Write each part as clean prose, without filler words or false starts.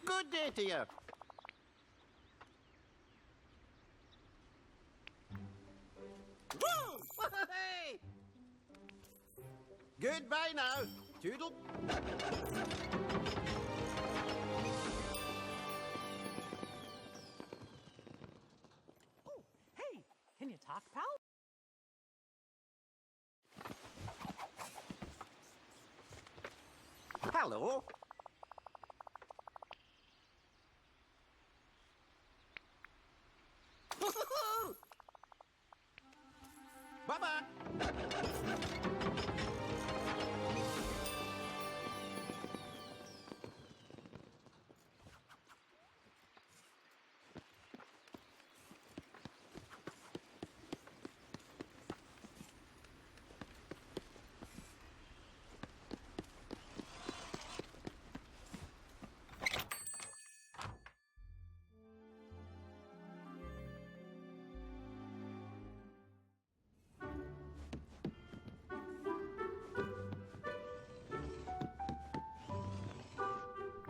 Good day to you. Woo! Hey! Goodbye now. Toodle. Oh, hey, can you talk, pal? Hello. Bye-bye.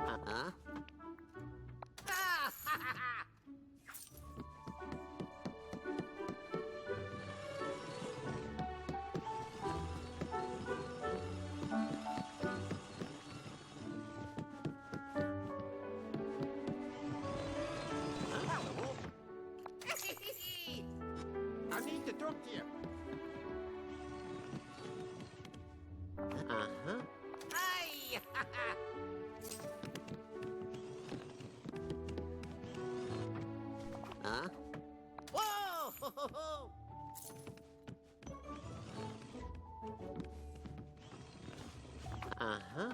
Uh-huh. Hello. I need to talk to you. Uh-huh. Hey! Huh? Whoa! Uh-huh.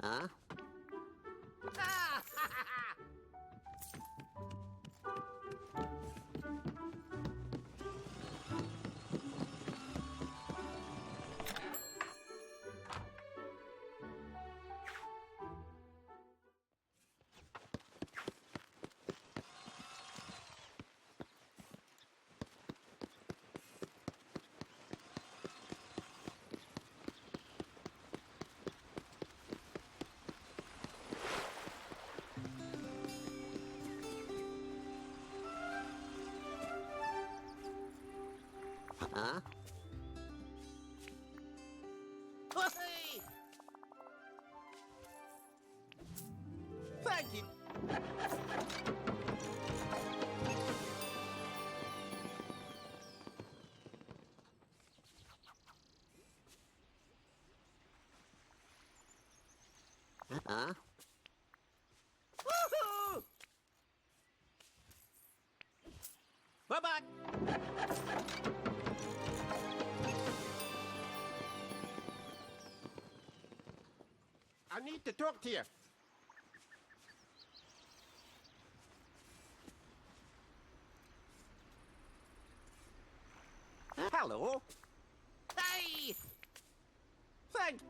Huh? Huh? Hey! Thank you. Huh? Woohoo! Bye-bye. I need to talk to you. Hello. Hey! Thank.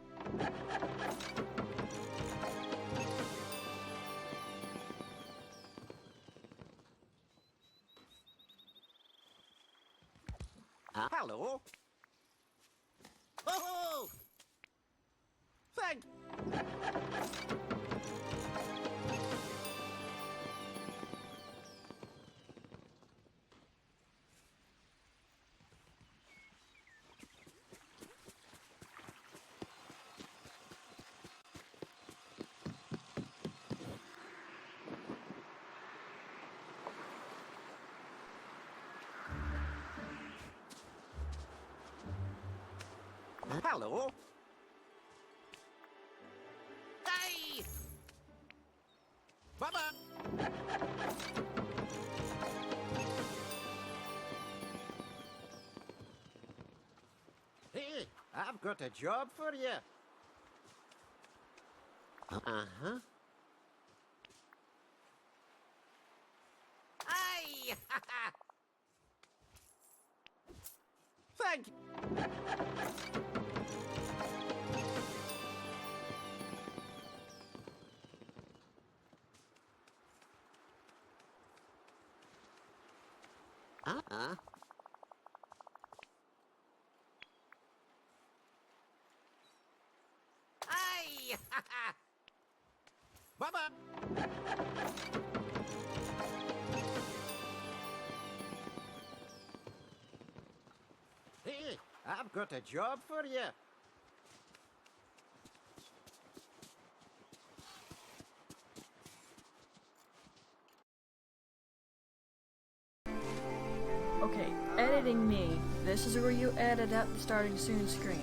Hello. Oh! Thank. Hello. Hey! Bye-bye. I've got a job for you. Uh-huh. Aye! Thank you. Uh-uh. Aye! Bye-bye. Hey, I've got a job for you. Okay, editing me. This is where you edit up the starting soon screen.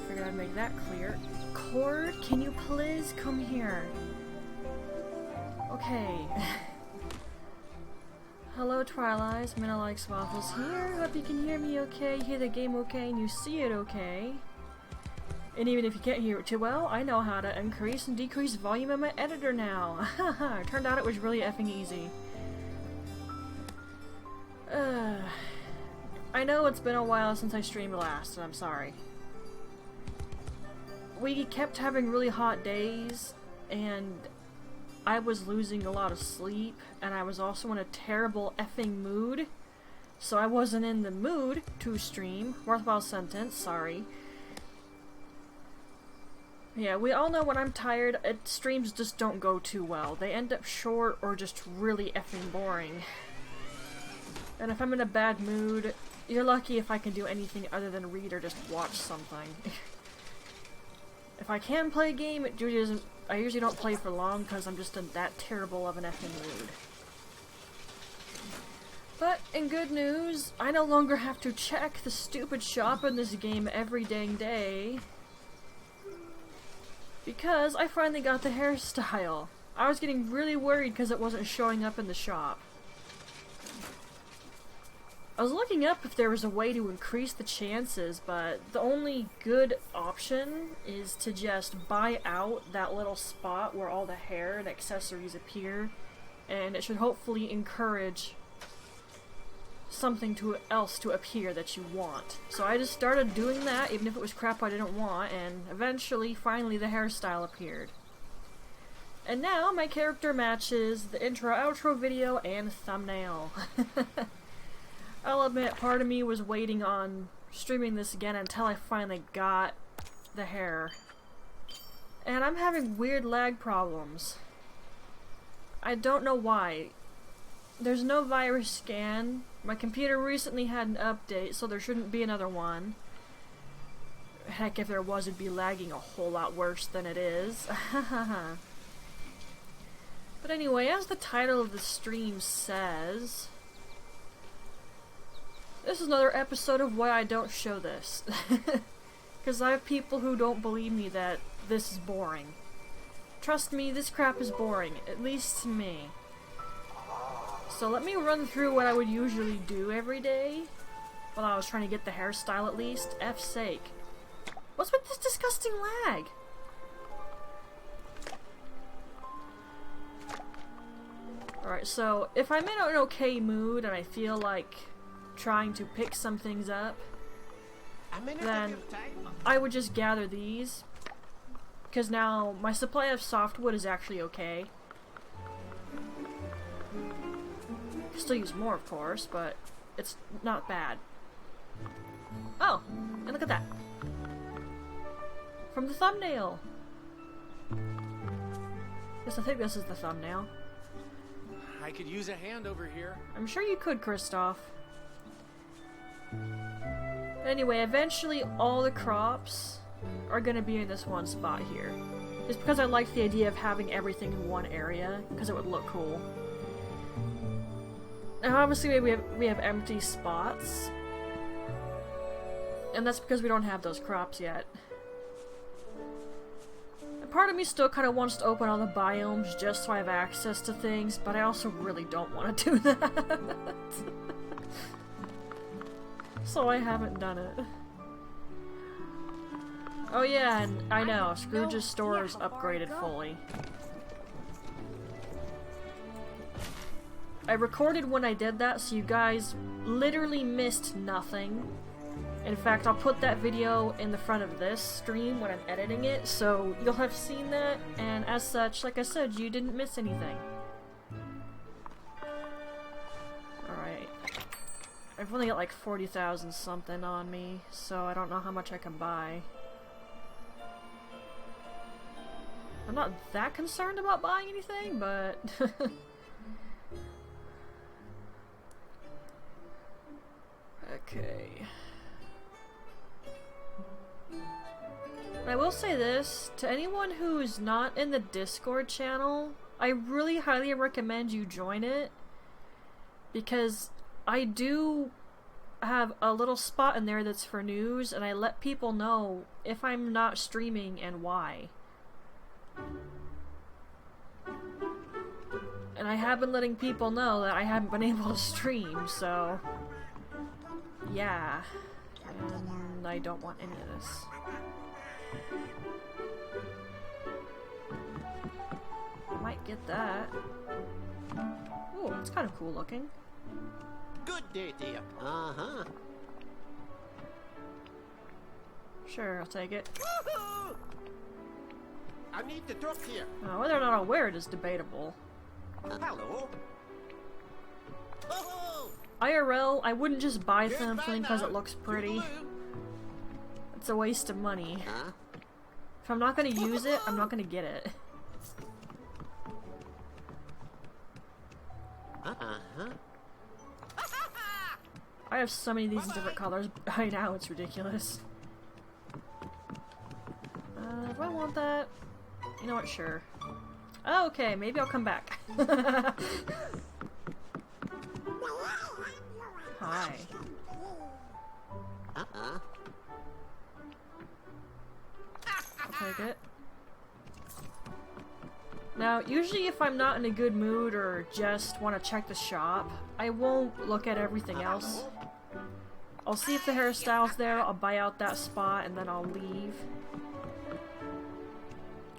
Figured I'd make that clear. Cord, can you please come here? Okay. Hello Twilight, Minalike Waffles here. Hope you can hear me okay, hear the game okay, and you see it okay. And even if you can't hear it too well, I know how to increase and decrease volume in my editor now. Haha, turned out it was really effing easy. I know it's been a while since I streamed last, and I'm sorry. We kept having really hot days, and I was losing a lot of sleep, and I was also in a terrible effing mood, so I wasn't in the mood to stream. Worthwhile sentence, sorry. Yeah, we all know when I'm tired, streams just don't go too well. They end up short or just really effing boring. And if I'm in a bad mood, you're lucky if I can do anything other than read or just watch something. If I can play a game, I usually don't play for long because I'm just in that terrible of an effing mood. But in good news, I no longer have to check the stupid shop in this game every dang day. Because I finally got the hairstyle. I was getting really worried because it wasn't showing up in the shop. I was looking up if there was a way to increase the chances, but the only good option is to just buy out that little spot where all the hair and accessories appear, and it should hopefully encourage something else to appear that you want. So I just started doing that, even if it was crap I didn't want, and eventually, finally, the hairstyle appeared. And now my character matches the intro-outro video and thumbnail. I'll admit, part of me was waiting on streaming this again until I finally got the hair. And I'm having weird lag problems. I don't know why. There's no virus scan. My computer recently had an update, so there shouldn't be another one. Heck, if there was, it'd be lagging a whole lot worse than it is. But anyway, as the title of the stream says, this is another episode of why I don't show this. Because I have people who don't believe me that this is boring. Trust me, this crap is boring, at least to me. So let me run through what I would usually do every day, while I was trying to get the hairstyle at least. F's sake. What's with this disgusting lag? Alright, so if I'm in an okay mood and I feel like trying to pick some things up, then I would just gather these, because now my supply of softwood is actually okay. Still use more, of course, but it's not bad. Oh, and look at that. From the thumbnail. Yes, I think this is the thumbnail. I could use a hand over here. I'm sure you could, Kristoff. Anyway, eventually all the crops are gonna be in this one spot here. It's because I like the idea of having everything in one area, because it would look cool. Now obviously we have empty spots, and that's because we don't have those crops yet. And part of me still kind of wants to open all the biomes just so I have access to things, but I also really don't want to do that. So I haven't done it. Oh yeah, and I know, Scrooge's store is upgraded fully. I recorded when I did that, so you guys literally missed nothing. In fact, I'll put that video in the front of this stream when I'm editing it, so you'll have seen that, and as such, like I said, you didn't miss anything. Alright. I've only got like 40,000 something on me, so I don't know how much I can buy. I'm not that concerned about buying anything, but... Okay. I will say this, to anyone who's not in the Discord channel, I really highly recommend you join it, because I do have a little spot in there that's for news, and I let people know if I'm not streaming and why. And I have been letting people know that I haven't been able to stream, so... yeah. And I don't want any of this. I might get that. Ooh, it's kind of cool looking. Good day, dear. Uh-huh. Sure, I'll take it. Woohoo! I need to talk here. Whether or not I'll wear it is debatable. Hello. Woohoo! IRL, I wouldn't just buy something because it looks pretty. It's a waste of money. Huh? If I'm not gonna use it, I'm not gonna get it. Uh-huh. I have so many of these in different colors by now, it's ridiculous. Do I want that? You know what, sure. Oh, okay, maybe I'll come back. Hi. Uh-huh. I'll take it. Now, usually if I'm not in a good mood or just want to check the shop, I won't look at everything else. I'll see if the hairstyle's there, I'll buy out that spot, and then I'll leave.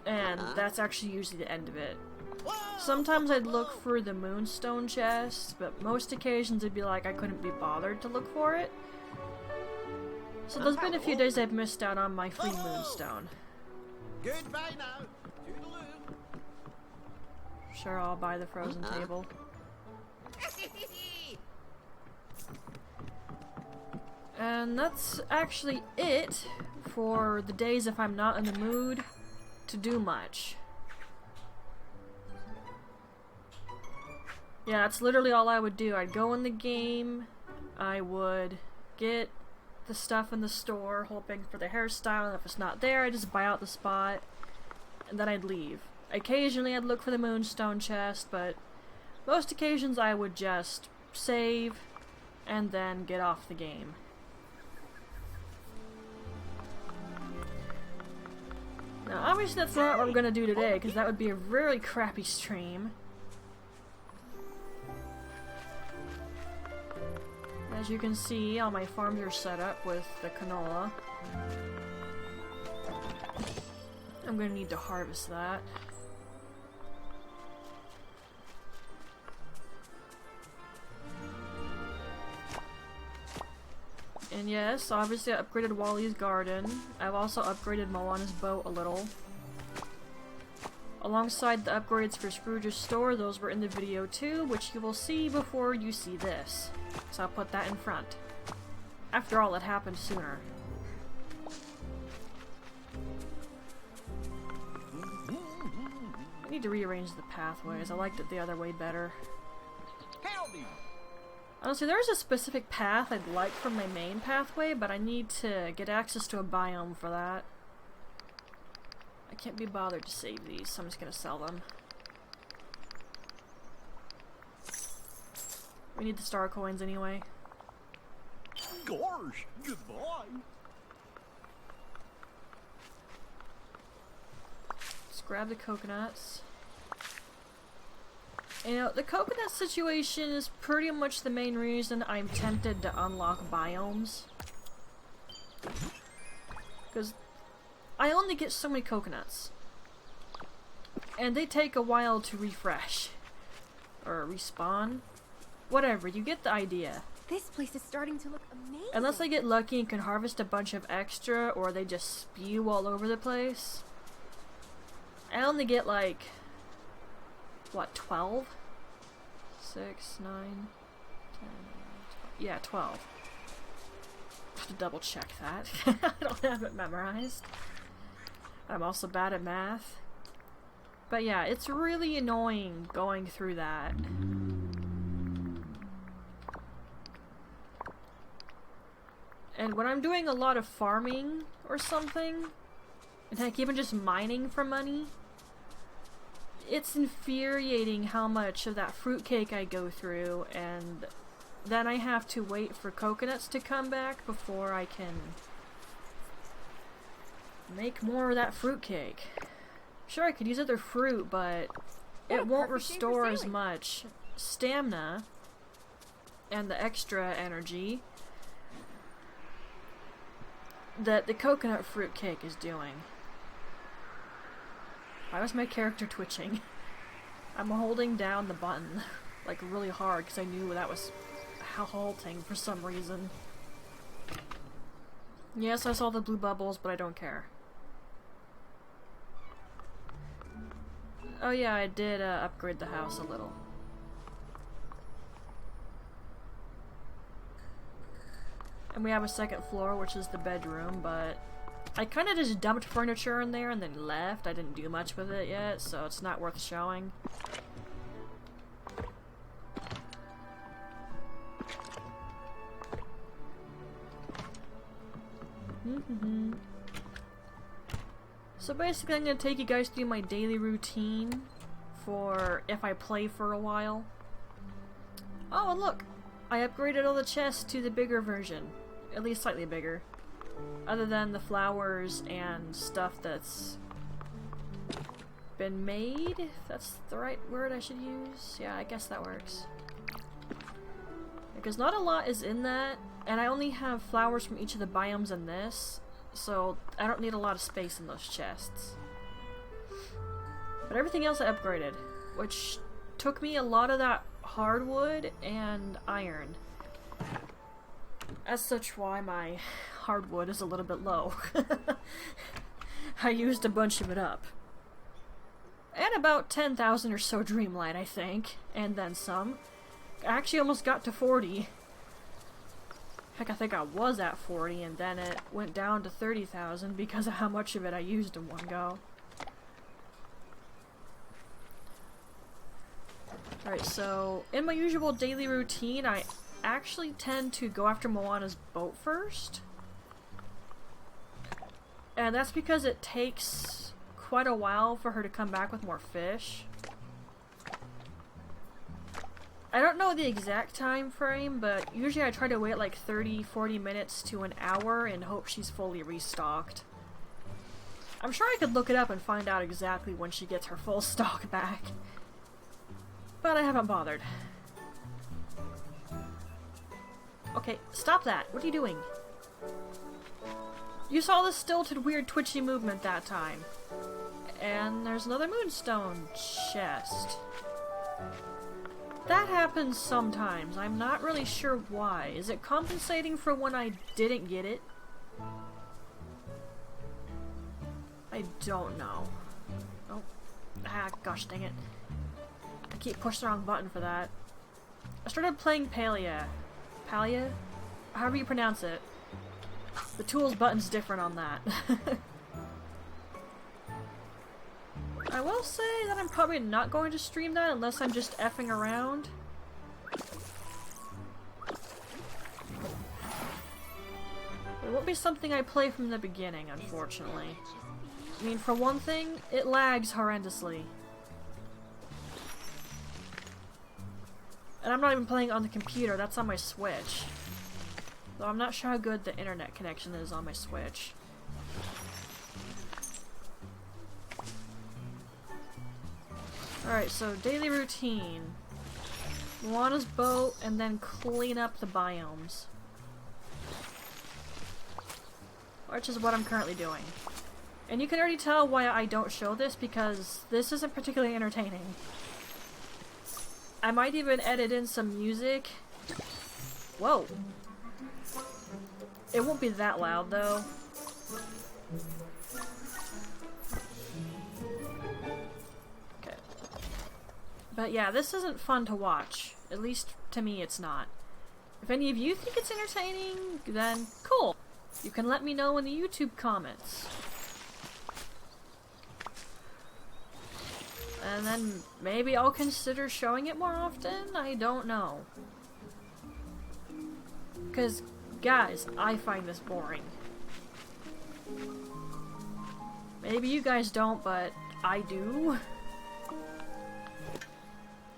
And that's actually usually the end of it. Sometimes I'd look for the moonstone chest, but most occasions it'd be like I couldn't be bothered to look for it. So there's been a few days I've missed out on my free moonstone. Goodbye now. Toodaloo. Sure, I'll buy the frozen table. And that's actually it for the days if I'm not in the mood to do much. Yeah, that's literally all I would do. I'd go in the game, I would get the stuff in the store, hoping for the hairstyle, and if it's not there, I'd just buy out the spot, and then I'd leave. Occasionally I'd look for the moonstone chest, but most occasions I would just save, and then get off the game. Now, obviously that's not what we're gonna do today, because that would be a really crappy stream. As you can see, all my farms are set up with the canola. I'm gonna need to harvest that. And yes, obviously I upgraded Wally's garden. I've also upgraded Moana's boat a little. Alongside the upgrades for Scrooge's store, those were in the video too, which you will see before you see this. So I'll put that in front. After all, it happened sooner. I need to rearrange the pathways. I liked it the other way better. Honestly, there's a specific path I'd like from my main pathway, but I need to get access to a biome for that. I can't be bothered to save these, so I'm just gonna sell them. We need the star coins anyway. Gosh, goodbye. Let's grab the coconuts. You know, the coconut situation is pretty much the main reason I'm tempted to unlock biomes. Because I only get so many coconuts. And they take a while to refresh. Or respawn. Whatever, you get the idea. This place is starting to look amazing. Unless I get lucky and can harvest a bunch of extra, or they just spew all over the place. I only get like... what, 12? 6, 9, 10, 12. Yeah, 12. I have to double check that. I don't have it memorized. I'm also bad at math. But yeah, it's really annoying going through that. And when I'm doing a lot of farming or something, and heck, even just mining for money, it's infuriating how much of that fruitcake I go through, and then I have to wait for coconuts to come back before I can make more of that fruitcake. Sure, I could use other fruit, but it won't restore as much stamina and the extra energy that the coconut fruitcake is doing. Why was my character twitching? I'm holding down the button like really hard because I knew that was halting for some reason. Yes, I saw the blue bubbles, but I don't care. Oh yeah, I did upgrade the house a little. And we have a second floor, which is the bedroom, but I kind of just dumped furniture in there and then left. I didn't do much with it yet, so it's not worth showing. So basically I'm going to take you guys through my daily routine for if I play for a while. Oh, and look! I upgraded all the chests to the bigger version. At least slightly bigger. Other than the flowers and stuff that's been made, if that's the right word I should use. Yeah, I guess that works. Because not a lot is in that, and I only have flowers from each of the biomes in this, so I don't need a lot of space in those chests. But everything else I upgraded, which took me a lot of that hardwood and iron. As such, why my hardwood is a little bit low. I used a bunch of it up. And about 10,000 or so Dreamlight, I think. And then some. I actually almost got to 40. Heck, I think I was at 40, and then it went down to 30,000 because of how much of it I used in one go. Alright, so in my usual daily routine, I actually tend to go after Moana's boat first. And that's because it takes quite a while for her to come back with more fish. I don't know the exact time frame, but usually I try to wait like 30-40 minutes to an hour and hope she's fully restocked. I'm sure I could look it up and find out exactly when she gets her full stock back. But I haven't bothered. Okay, stop that. What are you doing? You saw the stilted, weird, twitchy movement that time. And there's another moonstone chest. That happens sometimes. I'm not really sure why. Is it compensating for when I didn't get it? I don't know. Oh. Ah, gosh dang it. I keep pushing the wrong button for that. I started playing Palia. Palia? However you pronounce it. The tools button's different on that. I will say that I'm probably not going to stream that unless I'm just effing around. It won't be something I play from the beginning, unfortunately. I mean, for one thing, it lags horrendously. And I'm not even playing on the computer, that's on my Switch. Though I'm not sure how good the internet connection is on my Switch. Alright, so daily routine. Moana's boat, and then clean up the biomes. Which is what I'm currently doing. And you can already tell why I don't show this, because this isn't particularly entertaining. I might even edit in some music. Whoa. It won't be that loud, though. Okay. But yeah, this isn't fun to watch. At least, to me, it's not. If any of you think it's entertaining, then cool. You can let me know in the YouTube comments. And then maybe I'll consider showing it more often? I don't know. Because, guys, I find this boring. Maybe you guys don't, but I do.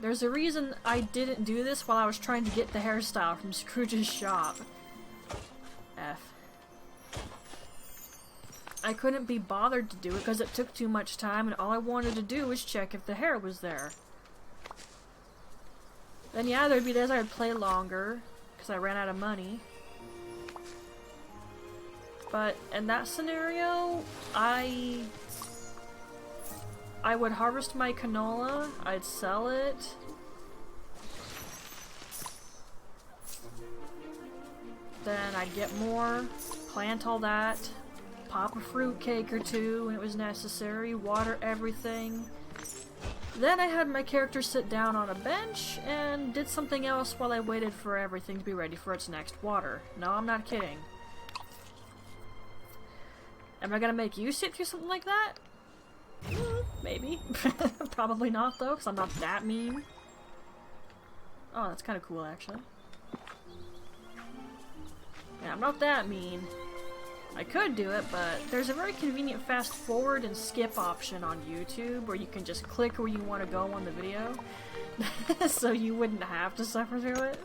There's a reason I didn't do this while I was trying to get the hairstyle from Scrooge's shop. F. I couldn't be bothered to do it because it took too much time, and all I wanted to do was check if the hair was there. Then yeah, there'd be days I would play longer because I ran out of money. But in that scenario, I would harvest my canola, I'd sell it. Then I'd get more, plant all that, pop a fruit cake or two when it was necessary, water everything. Then I had my character sit down on a bench and did something else while I waited for everything to be ready for its next water. No, I'm not kidding. Am I gonna make you sit through something like that? Maybe. Probably not though, because I'm not that mean. Oh, that's kind of cool actually. Yeah, I'm not that mean. I could do it, but there's a very convenient fast forward and skip option on YouTube where you can just click where you want to go on the video. So you wouldn't have to suffer through it.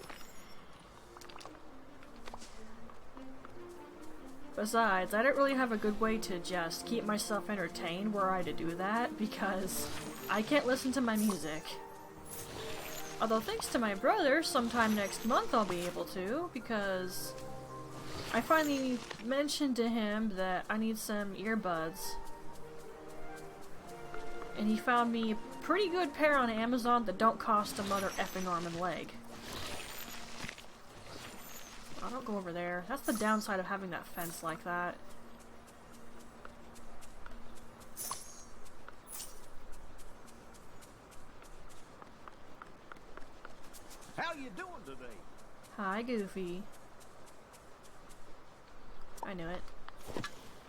Besides, I don't really have a good way to just keep myself entertained were I to do that, because I can't listen to my music. Although thanks to my brother, sometime next month I'll be able to, because I finally mentioned to him that I need some earbuds. And he found me a pretty good pair on Amazon that don't cost a mother effing arm and leg. I don't go over there. That's the downside of having that fence like that. How you doing today? Hi, Goofy. I knew it.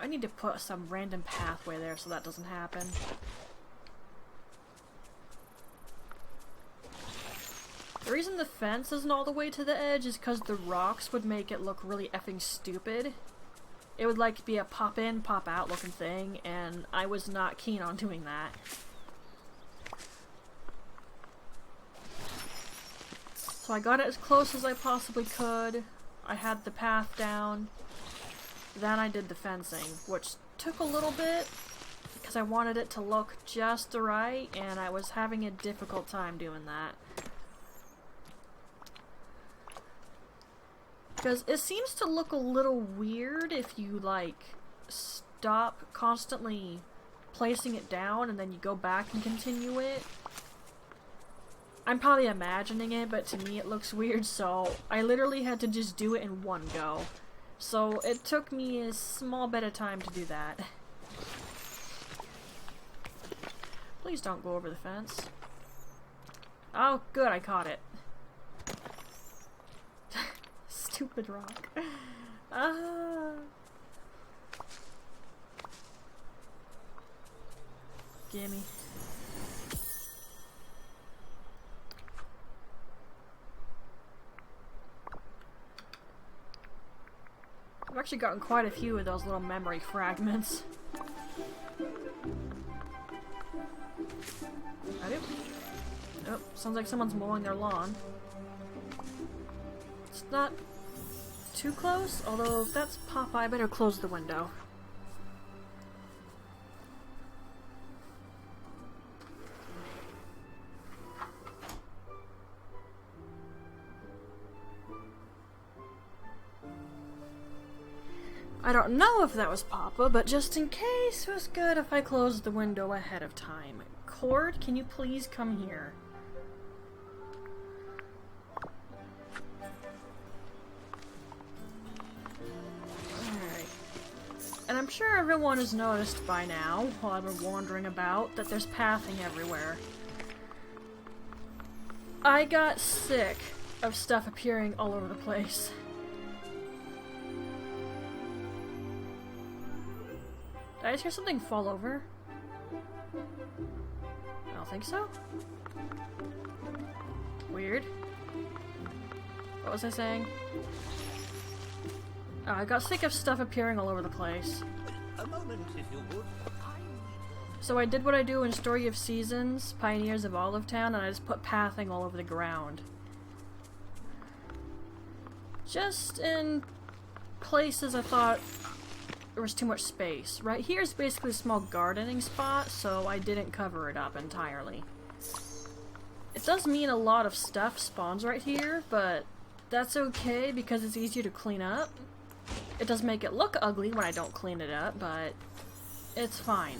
I need to put some random pathway there so that doesn't happen. The reason the fence isn't all the way to the edge is because the rocks would make it look really effing stupid. It would like be a pop in, pop out looking thing, and I was not keen on doing that. So I got it as close as I possibly could. I had the path down. Then I did the fencing, which took a little bit because I wanted it to look just right, and I was having a difficult time doing that. Because it seems to look a little weird if you, like, stop constantly placing it down and then you go back and continue it. I'm probably imagining it, but to me it looks weird, so I literally had to just do it in one go. So it took me a small bit of time to do that. Please don't go over the fence. Oh, good, I caught it. Stupid rock. Ah. Gimme. I've actually gotten quite a few of those little memory fragments. I do. Oh, sounds like someone's mowing their lawn. It's not too close, although if that's Popeye, I better close the window. I don't know if that was Papa, but just in case, it was good if I closed the window ahead of time. Cord, can you please come here? Alright. And I'm sure everyone has noticed by now, while I've been wandering about, that there's pathing everywhere. I got sick of stuff appearing all over the place. Did I just hear something fall over? I don't think so. Weird. What was I saying? Oh, I got sick of stuff appearing all over the place. A moment, if you would. So I did what I do in Story of Seasons, Pioneers of Olive Town, and I just put pathing all over the ground. Just in places I thought there was too much space. Right here's basically a small gardening spot, so I didn't cover it up entirely. It does mean a lot of stuff spawns right here, but that's okay because it's easier to clean up. It does make it look ugly when I don't clean it up, but it's fine.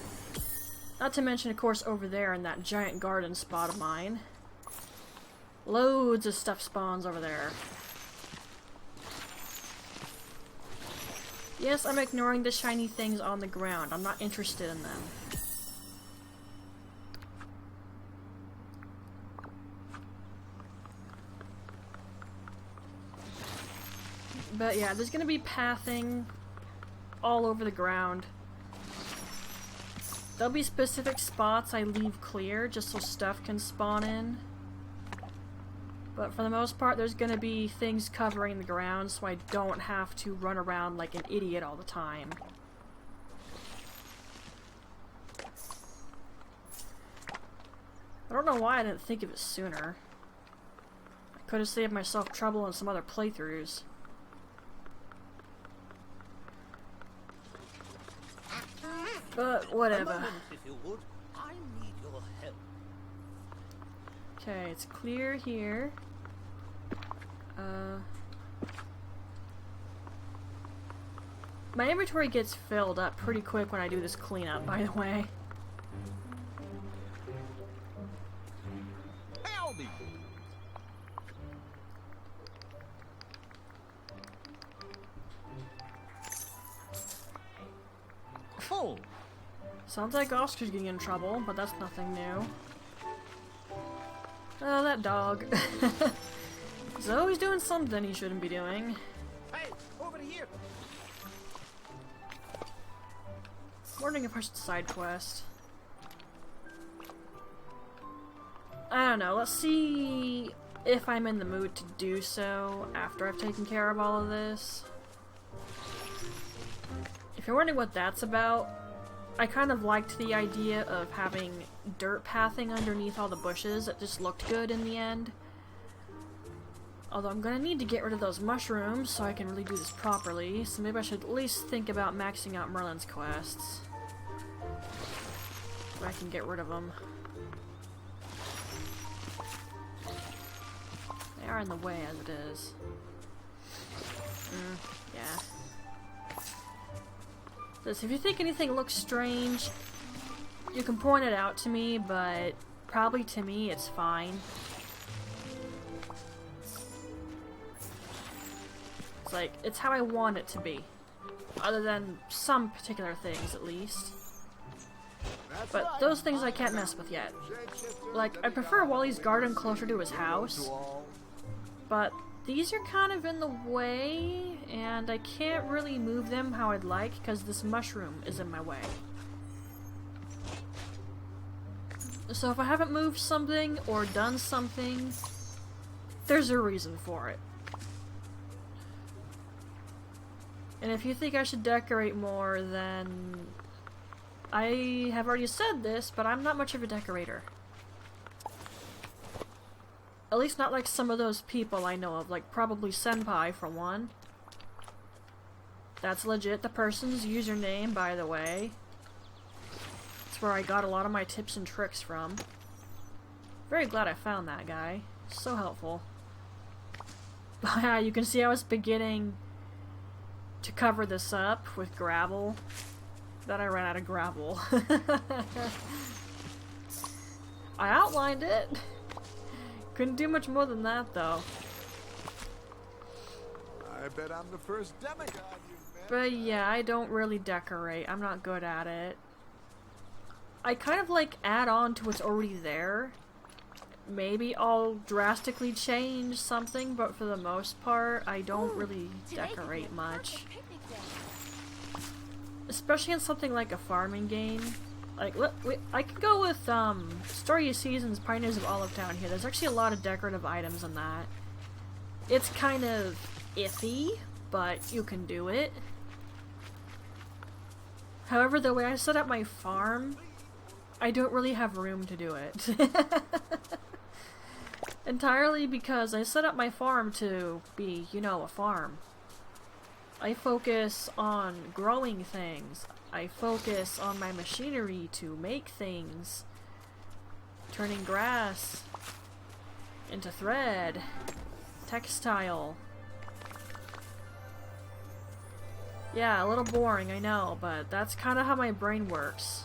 Not to mention, of course, over there in that giant garden spot of mine. Loads of stuff spawns over there. Yes, I'm ignoring the shiny things on the ground. I'm not interested in them. But yeah, there's gonna be pathing all over the ground. There'll be specific spots I leave clear just so stuff can spawn in. But for the most part, there's gonna be things covering the ground so I don't have to run around like an idiot all the time. I don't know why I didn't think of it sooner. I could have saved myself trouble in some other playthroughs. But whatever. A moment, if you would. I need your help. Okay, it's clear here. My inventory gets filled up pretty quick when I do this cleanup, by the way. Help me. Full. Sounds like Oscar's getting in trouble, but that's nothing new. Oh, that dog. He's always doing something he shouldn't be doing. Hey, over here. Wondering if I should side quest. I don't know, let's see if I'm in the mood to do so after I've taken care of all of this. If you're wondering what that's about, I kind of liked the idea of having dirt pathing underneath all the bushes. It just looked good in the end. Although I'm gonna need to get rid of those mushrooms so I can really do this properly, so maybe I should at least think about maxing out Merlin's quests. So I can get rid of them. They are in the way as it is. Yeah. So if you think anything looks strange, you can point it out to me, but probably to me it's fine. It's like, it's how I want it to be. Other than some particular things, at least. But those things I can't mess with yet. Like, I prefer Wally's garden closer to his house, but these are kind of in the way, and I can't really move them how I'd like because this mushroom is in my way. So if I haven't moved something or done something, there's a reason for it. And if you think I should decorate more, then I have already said this, but I'm not much of a decorator. At least not like some of those people I know of, like probably Senpai for one. That's legit the person's username, by the way. That's where I got a lot of my tips and tricks from. Very glad I found that guy. So helpful. Yeah, you can see I was beginning to cover this up with gravel. Then I ran out of gravel. I outlined it. Couldn't do much more than that, though. I bet I'm the first demigod you've met. But yeah, I don't really decorate. I'm not good at it. I kind of like add on to what's already there. Maybe I'll drastically change something, but for the most part, I don't really decorate much. Especially in something like a farming game. Like, I could go with, Story of Seasons, Pioneers of Olive Town here. There's actually a lot of decorative items in that. It's kind of iffy, but you can do it. However, the way I set up my farm, I don't really have room to do it. Entirely because I set up my farm to be, you know, a farm. I focus on growing things. I focus on my machinery to make things. Turning grass into thread. Textile. Yeah, a little boring, I know, but that's kind of how my brain works.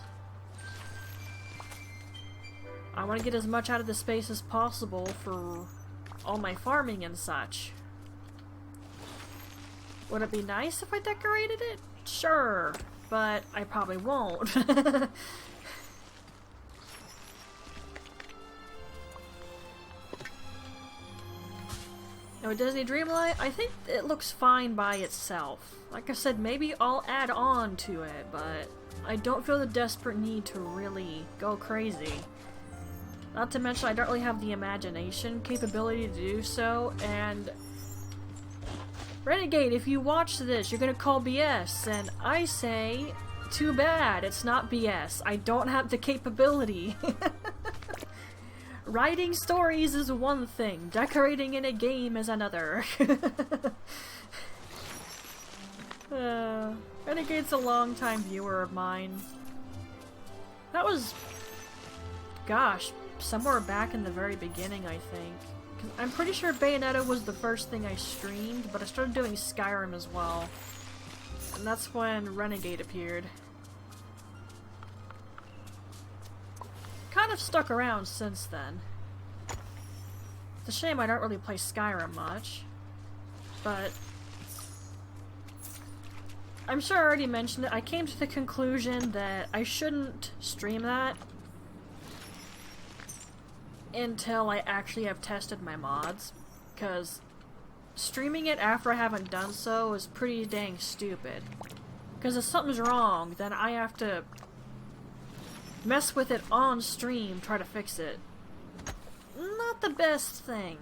I want to get as much out of the space as possible for all my farming and such. Would it be nice if I decorated it? Sure, but I probably won't. Now with Disney Dreamlight, I think it looks fine by itself. Like I said, maybe I'll add on to it, but I don't feel the desperate need to really go crazy. Not to mention I don't really have the imagination capability to do so, and Renegade, if you watch this, you're gonna call BS, and I say, too bad, it's not BS. I don't have the capability. Writing stories is one thing, decorating in a game is another. Renegade's a long-time viewer of mine. That was, gosh, somewhere back in the very beginning, I think. I'm pretty sure Bayonetta was the first thing I streamed, but I started doing Skyrim as well. And that's when Renegade appeared. Kind of stuck around since then. It's a shame I don't really play Skyrim much. But I'm sure I already mentioned it. I came to the conclusion that I shouldn't stream that until I actually have tested my mods, because streaming it after I haven't done so is pretty dang stupid. Because if something's wrong, then I have to mess with it on stream, try to fix it. Not the best thing.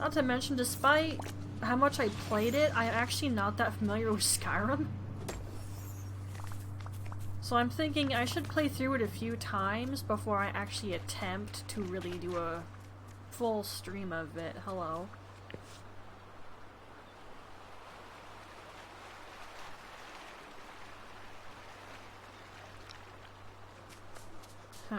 Not to mention, despite how much I played it, I'm actually not that familiar with Skyrim. So I'm thinking I should play through it a few times before I actually attempt to really do a full stream of it. Hello. Huh.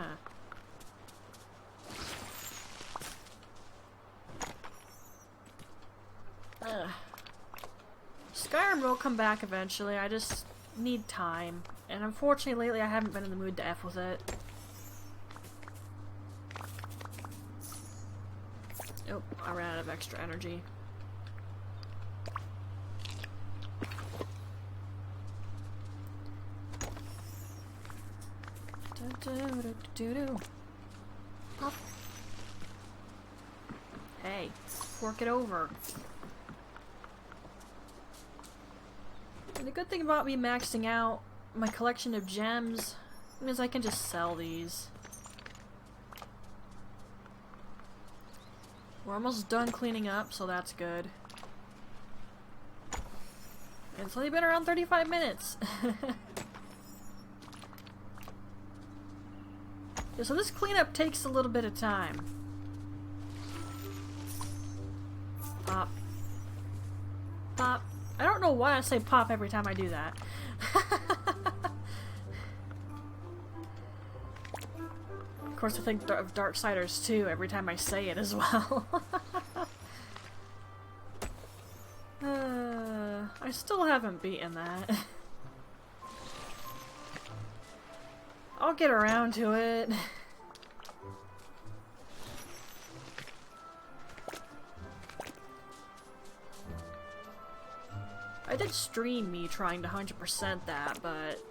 Skyrim will come back eventually, I just need time. And unfortunately lately I haven't been in the mood to F with it. Oh, I ran out of extra energy. Up. Hey, fork it over. And the good thing about me maxing out my collection of gems means I can just sell these. We're almost done cleaning up, so that's good. And it's only been around 35 minutes. Yeah, so this cleanup takes a little bit of time. Pop. Pop. I don't know why I say pop every time I do that. Of course, I think of Darksiders 2 every time I say it as well. I still haven't beaten that. I'll get around to it. I did stream me trying to 100% that, but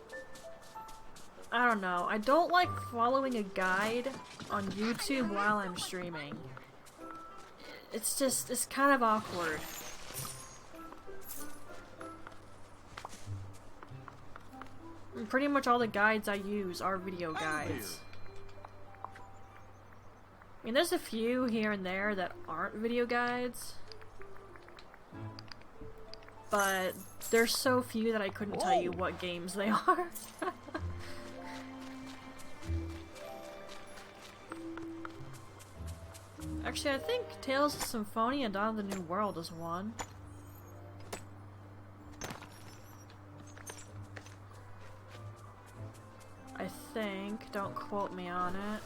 I don't know. I don't like following a guide on YouTube while I'm streaming. It's just, it's kind of awkward. And pretty much all the guides I use are video guides. I mean, there's a few here and there that aren't video guides. But there's so few that I couldn't tell you what games they are. Actually, I think Tales of Symphonia Dawn of the New World is one. I think. Don't quote me on it.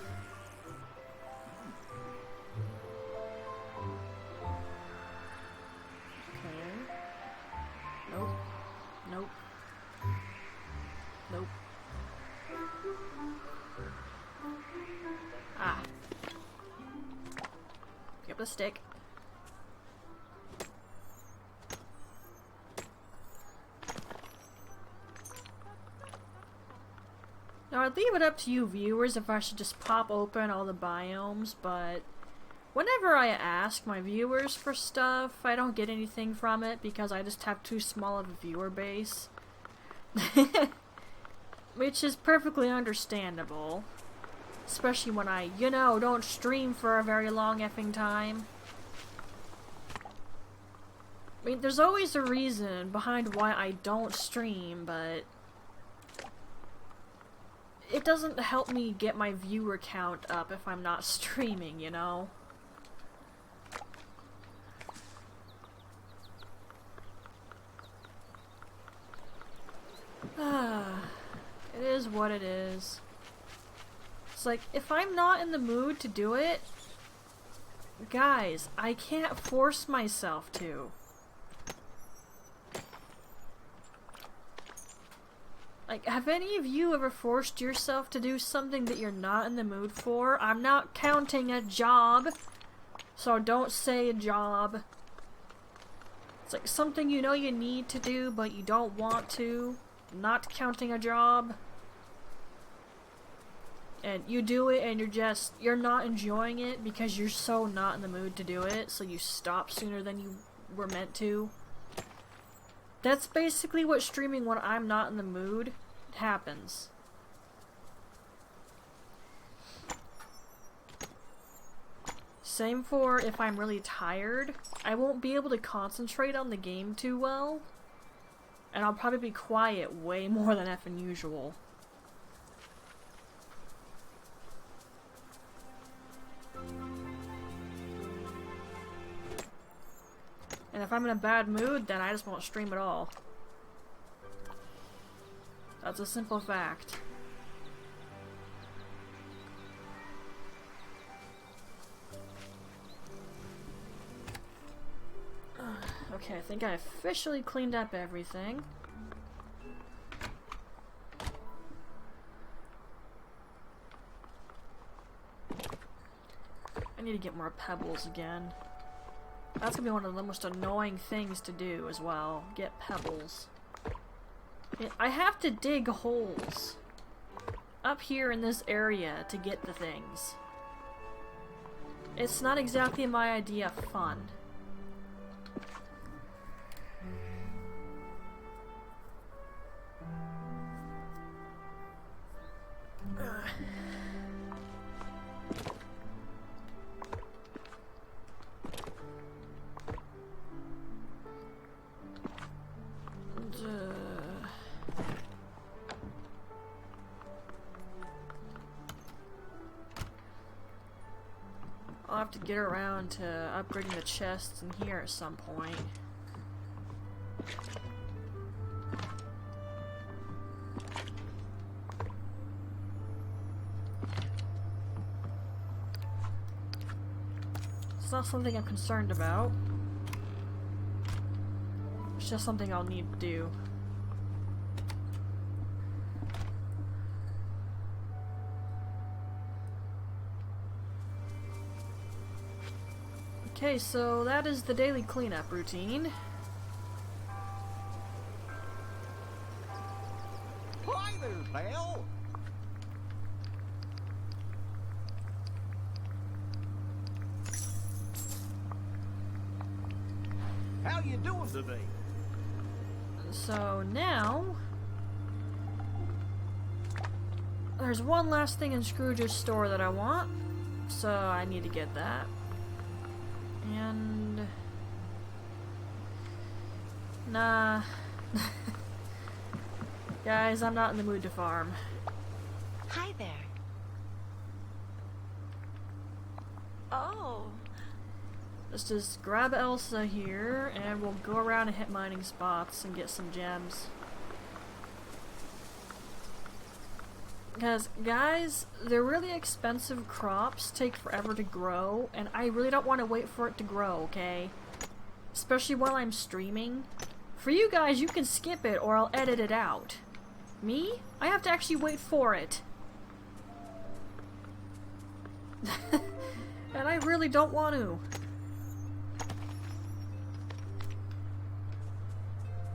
Okay. Nope. Nope. Nope. Ah. Pick up the stick. Now I'd leave it up to you viewers if I should just pop open all the biomes, but whenever I ask my viewers for stuff, I don't get anything from it because I just have too small of a viewer base. Which is perfectly understandable. Especially when I, you know, don't stream for a very long effing time. I mean, there's always a reason behind why I don't stream, but it doesn't help me get my viewer count up if I'm not streaming, you know? It is what it is. It's like, if I'm not in the mood to do it, guys, I can't force myself to. Like, have any of you ever forced yourself to do something that you're not in the mood for? I'm not counting a job, so don't say a job. It's like something you know you need to do, but you don't want to. Not counting a job. And you do it and you're not enjoying it because you're so not in the mood to do it, so you stop sooner than you were meant to. That's basically what streaming when I'm not in the mood happens. Same for if I'm really tired. I won't be able to concentrate on the game too well. And I'll probably be quiet way more than effing usual. And if I'm in a bad mood, then I just won't stream at all. That's a simple fact. Okay, I think I officially cleaned up everything. I need to get more pebbles again. That's gonna be one of the most annoying things to do as well. Get pebbles. I have to dig holes up here in this area to get the things. It's not exactly my idea of fun. I'll have to get around to upgrading the chests in here at some point. It's not something I'm concerned about. It's just something I'll need to do. Okay, so that is the daily cleanup routine. Hi there, pal. How you doing today? So now there's one last thing in Scrooge's store that I want, so I need to get that. And nah. Guys, I'm not in the mood to farm. Hi there. Oh. Let's just grab Elsa here and we'll go around and hit mining spots and get some gems. Because, guys, the really expensive crops take forever to grow, and I really don't want to wait for it to grow, okay? Especially while I'm streaming. For you guys, you can skip it or I'll edit it out. Me? I have to actually wait for it. And I really don't want to.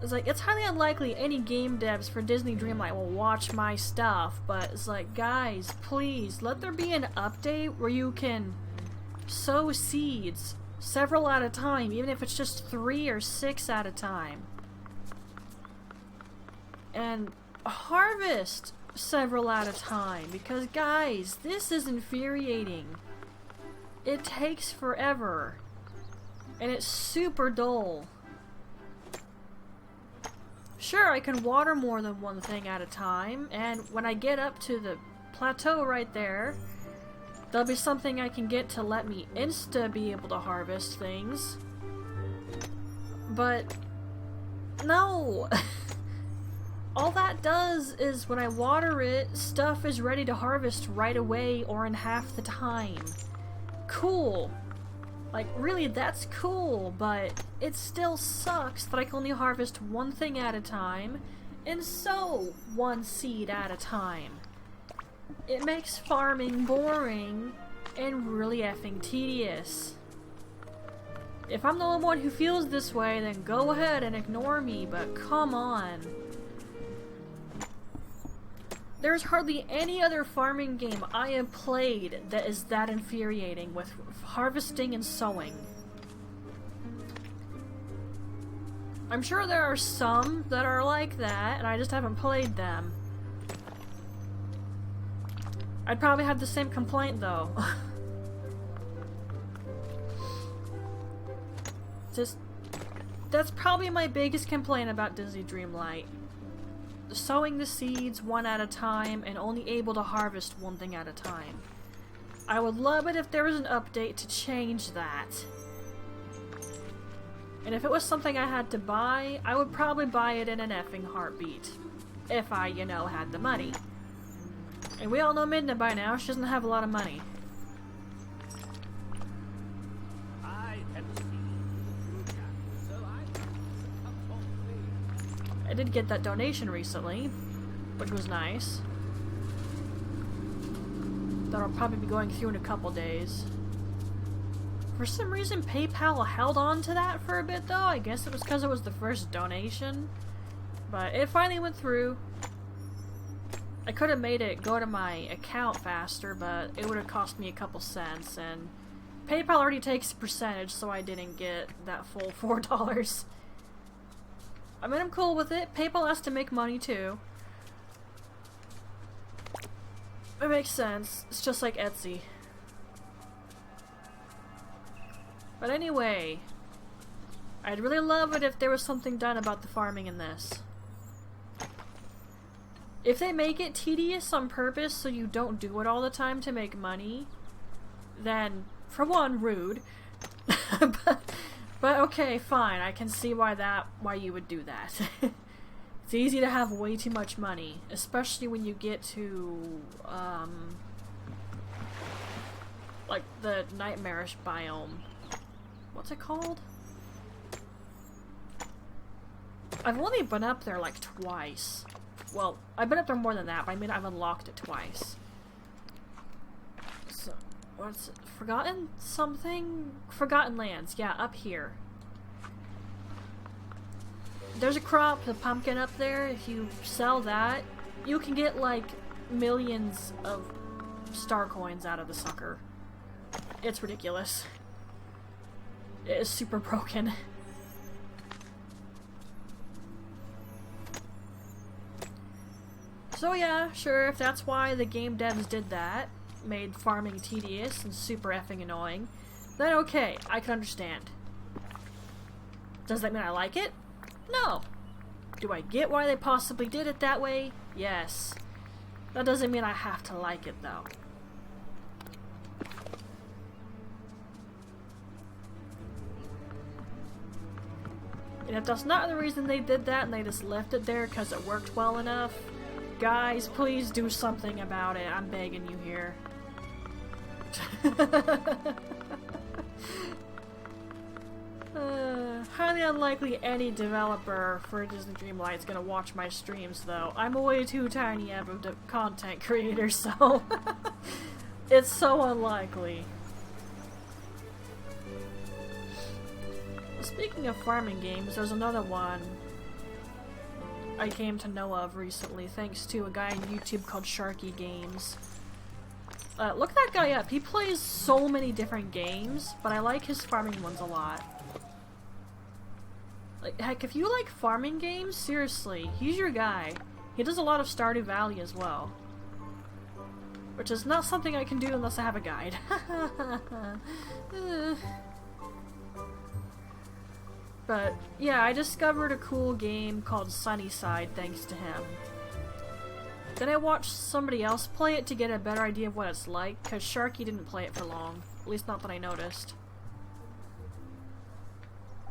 It's like, it's highly unlikely any game devs for Disney Dreamlight will watch my stuff, but it's like, guys, please, let there be an update where you can sow seeds several at a time, even if it's just 3 or 6 at a time. And harvest several at a time, because guys, this is infuriating. It takes forever, and it's super dull. Sure, I can water more than one thing at a time, and when I get up to the plateau right there, there'll be something I can get to let me be able to harvest things. But no! All that does is when I water it, stuff is ready to harvest right away or in half the time. Cool. Like, really, that's cool, but it still sucks that I can only harvest one thing at a time and sow one seed at a time. It makes farming boring and really effing tedious. If I'm the only one who feels this way, then go ahead and ignore me, but come on. There's hardly any other farming game I have played that is that infuriating with harvesting and sowing. I'm sure there are some that are like that, and I just haven't played them. I'd probably have the same complaint, though. That's probably my biggest complaint about Disney Dreamlight. Sowing the seeds one at a time and only able to harvest one thing at a time. I would love it if there was an update to change that. And if it was something I had to buy, I would probably buy it in an effing heartbeat. If I, you know, had the money. And we all know Midna by now, she doesn't have a lot of money. I did get that donation recently, which was nice. That'll probably be going through in a couple days. For some reason, PayPal held on to that for a bit, though. I guess it was because it was the first donation. But it finally went through. I could have made it go to my account faster, but it would have cost me a couple cents, and PayPal already takes a percentage, so I didn't get that full $4. I mean, I'm cool with it. PayPal has to make money, too. It makes sense. It's just like Etsy. But anyway, I'd really love it if there was something done about the farming in this. If they make it tedious on purpose so you don't do it all the time to make money, then, for one, rude. But okay, fine. I can see why you would do that. It's easy to have way too much money, especially when you get to like the nightmarish biome. What's it called? I've only been up there like twice. Well, I've been up there more than that, but I mean I've unlocked it twice. So, what's it? Forgotten something? Forgotten Lands, yeah, up here. There's a crop, the pumpkin up there. If you sell that, you can get like millions of star coins out of the sucker. It's ridiculous. It is super broken. So yeah, sure, if that's why the game devs did that, made farming tedious and super effing annoying, then okay, I can understand. Does that mean I like it? No. Do I get why they possibly did it that way? Yes. That doesn't mean I have to like it though. And if that's not the reason they did that and they just left it there because it worked well enough, guys, please do something about it. I'm begging you here. Highly unlikely any developer for Disney Dreamlight is gonna watch my streams, though. I'm a way too tiny of a content creator, so it's so unlikely. Speaking of farming games, there's another one I came to know of recently thanks to a guy on YouTube called Sharky Games. Look that guy up. He plays so many different games, but I like his farming ones a lot. Like, heck, if you like farming games, seriously, he's your guy. He does a lot of Stardew Valley as well. Which is not something I can do unless I have a guide. But, yeah, I discovered a cool game called Sunnyside thanks to him. Then I watched somebody else play it to get a better idea of what it's like, because Sharky didn't play it for long. At least not that I noticed.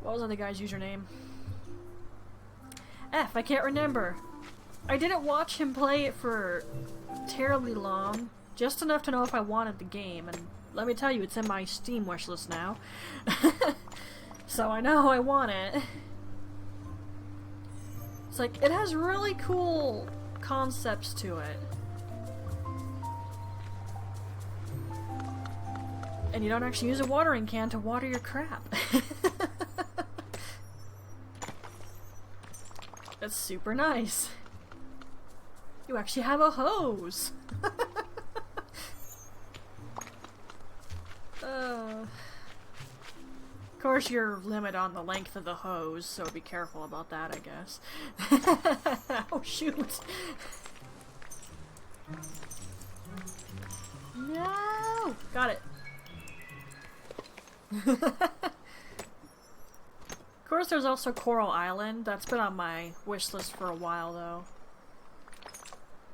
What was the other guy's username? I can't remember. I didn't watch him play it for terribly long, just enough to know if I wanted the game, and let me tell you, it's in my Steam wishlist now. So I know I want it. It's like, it has really cool concepts to it. And you don't actually use a watering can to water your crap. That's super nice. You actually have a hose. Of course, you're limited on the length of the hose, so be careful about that, I guess. Oh, shoot. No! Got it. Of course, there's also Coral Island. That's been on my wish list for a while, though.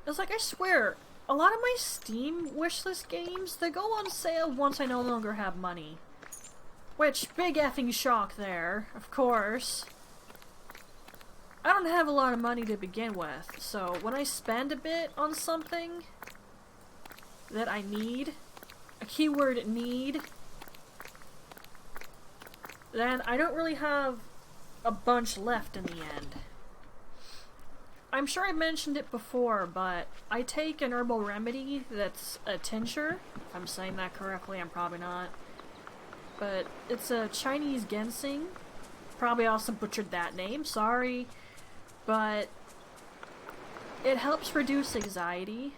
It's like, I swear, a lot of my Steam wishlist games, they go on sale once I no longer have money. Which, big effing shock there, of course. I don't have a lot of money to begin with, so when I spend a bit on something that I need, a keyword need, then I don't really have a bunch left in the end. I'm sure I mentioned it before, but I take an herbal remedy that's a tincture. If I'm saying that correctly, I'm probably not. But it's a Chinese ginseng. Probably also butchered that name, sorry. But it helps reduce anxiety.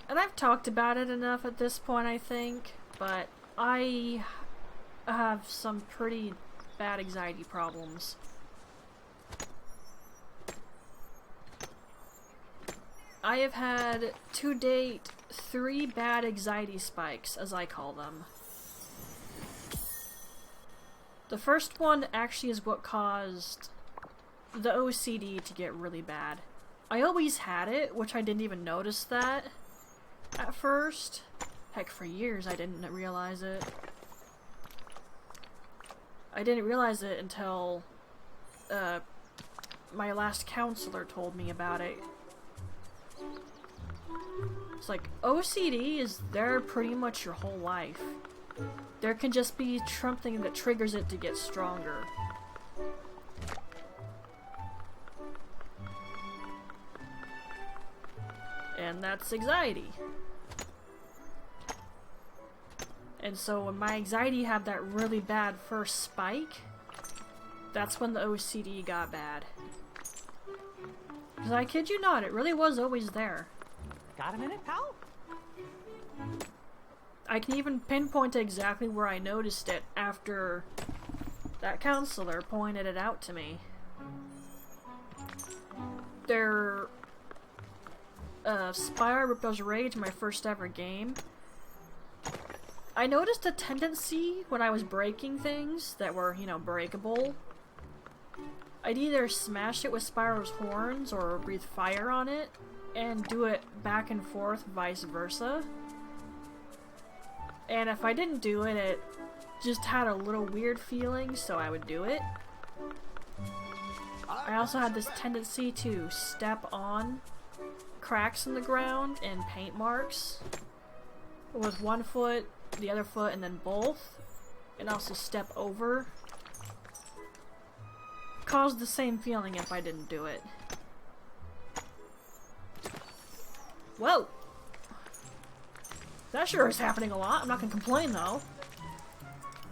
And I've talked about it enough at this point, I think. But I have some pretty bad anxiety problems. I have had, to date, 3 bad anxiety spikes, as I call them. The first one actually is what caused the OCD to get really bad. I always had it, which I didn't even notice that at first. Heck, for years I didn't realize it. I didn't realize it until my last counselor told me about it. It's like, OCD is there pretty much your whole life. There can just be something that triggers it to get stronger. And that's anxiety. And so when my anxiety had that really bad first spike, that's when the OCD got bad. Because I kid you not, it really was always there. Got a minute, pal? I can even pinpoint exactly where I noticed it after that counselor pointed it out to me. Their Spyro Ripple's Rage, my first ever game, I noticed a tendency when I was breaking things that were, you know, breakable. I'd either smash it with Spyro's horns or breathe fire on it, and do it back and forth, vice versa. And if I didn't do it, it just had a little weird feeling, so I would do it. I also had this tendency to step on cracks in the ground and paint marks with one foot, the other foot, and then both, and also step over. Caused the same feeling if I didn't do it. Whoa! That sure is happening a lot. I'm not gonna complain though.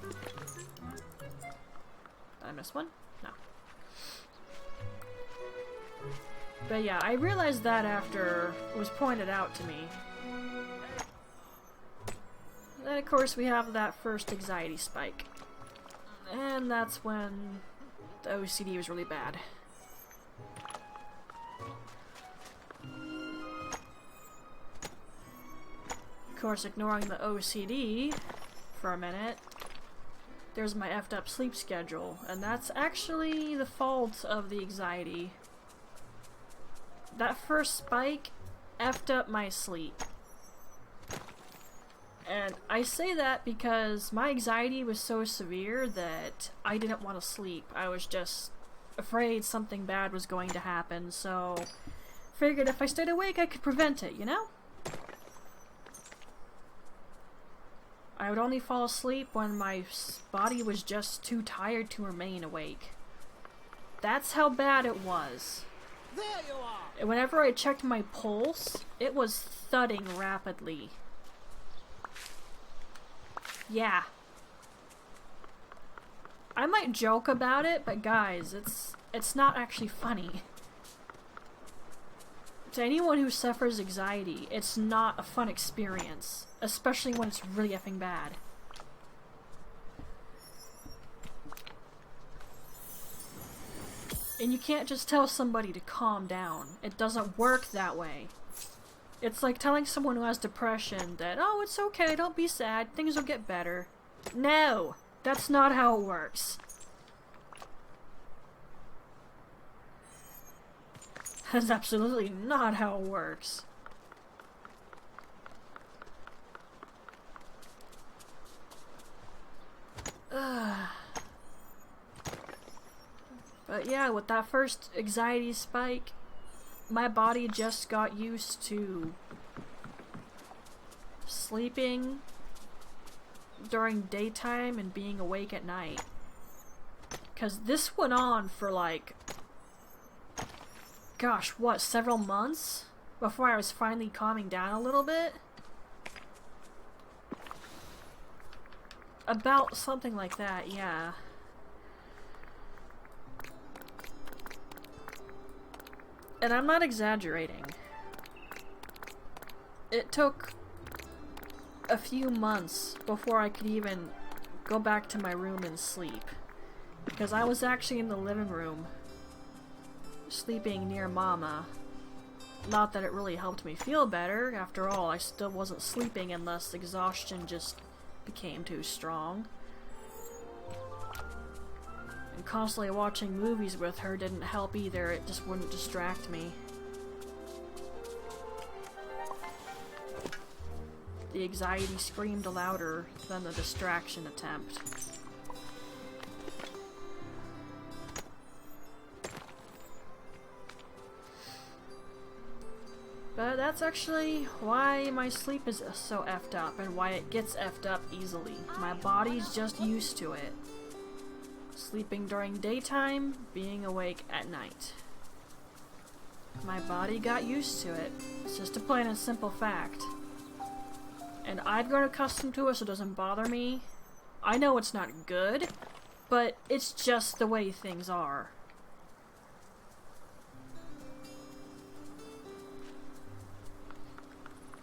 Did I miss one? No. But yeah, I realized that after it was pointed out to me. Then of course we have that first anxiety spike. And that's when the OCD was really bad. Of course, ignoring the OCD for a minute, there's my effed up sleep schedule, and that's actually the fault of the anxiety. That first spike effed up my sleep. And I say that because my anxiety was so severe that I didn't want to sleep. I was just afraid something bad was going to happen, so figured if I stayed awake I could prevent it, you know? I would only fall asleep when my body was just too tired to remain awake. That's how bad it was. There you are! And whenever I checked my pulse, it was thudding rapidly. Yeah. I might joke about it, but guys, it's not actually funny. To anyone who suffers anxiety, it's not a fun experience, especially when it's really effing bad. And you can't just tell somebody to calm down. It doesn't work that way. It's like telling someone who has depression that, oh, it's okay, don't be sad, things will get better. No! That's not how it works. That's absolutely not how it works. But yeah, with that first anxiety spike, my body just got used to sleeping during daytime and being awake at night. 'Cause this went on for like, gosh, what, several months? Before I was finally calming down a little bit? About something like that, yeah. And I'm not exaggerating. It took a few months before I could even go back to my room and sleep. Because I was actually in the living room, sleeping near Mama. Not that it really helped me feel better. After all, I still wasn't sleeping unless exhaustion just became too strong. And constantly watching movies with her didn't help either, it just wouldn't distract me. The anxiety screamed louder than the distraction attempt. But that's actually why my sleep is so effed up and why it gets effed up easily. My body's just used to it. Sleeping during daytime, being awake at night. My body got used to it. It's just a plain and simple fact. And I've grown accustomed to it so it doesn't bother me. I know it's not good, but it's just the way things are.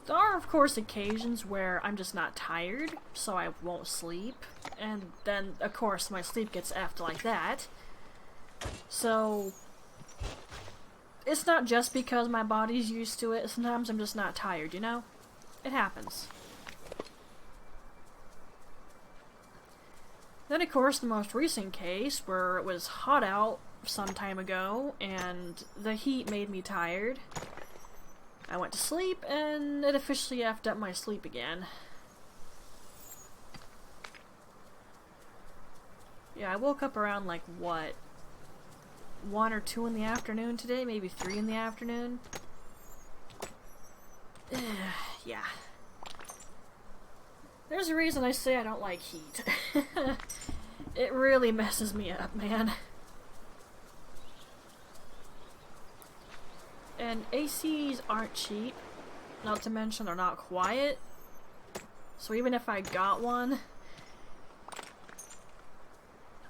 There are, of course, occasions where I'm just not tired, so I won't sleep. And then, of course, my sleep gets effed like that. So, it's not just because my body's used to it. Sometimes I'm just not tired, you know? It happens. Then, of course, the most recent case, where it was hot out some time ago, and the heat made me tired. I went to sleep, and it officially effed up my sleep again. Yeah, I woke up around, like, what? 1 or 2 in the afternoon today? Maybe 3 in the afternoon? Yeah. There's a reason I say I don't like heat. It really messes me up, man. And ACs aren't cheap, not to mention they're not quiet. So even if I got one,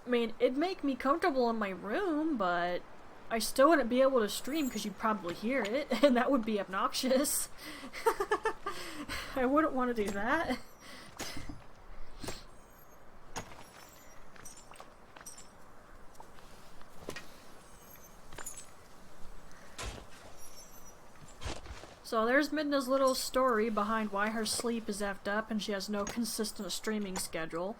I mean, it'd make me comfortable in my room, but I still wouldn't be able to stream because you'd probably hear it, and that would be obnoxious. I wouldn't want to do that. So there's Midna's little story behind why her sleep is effed up and she has no consistent streaming schedule.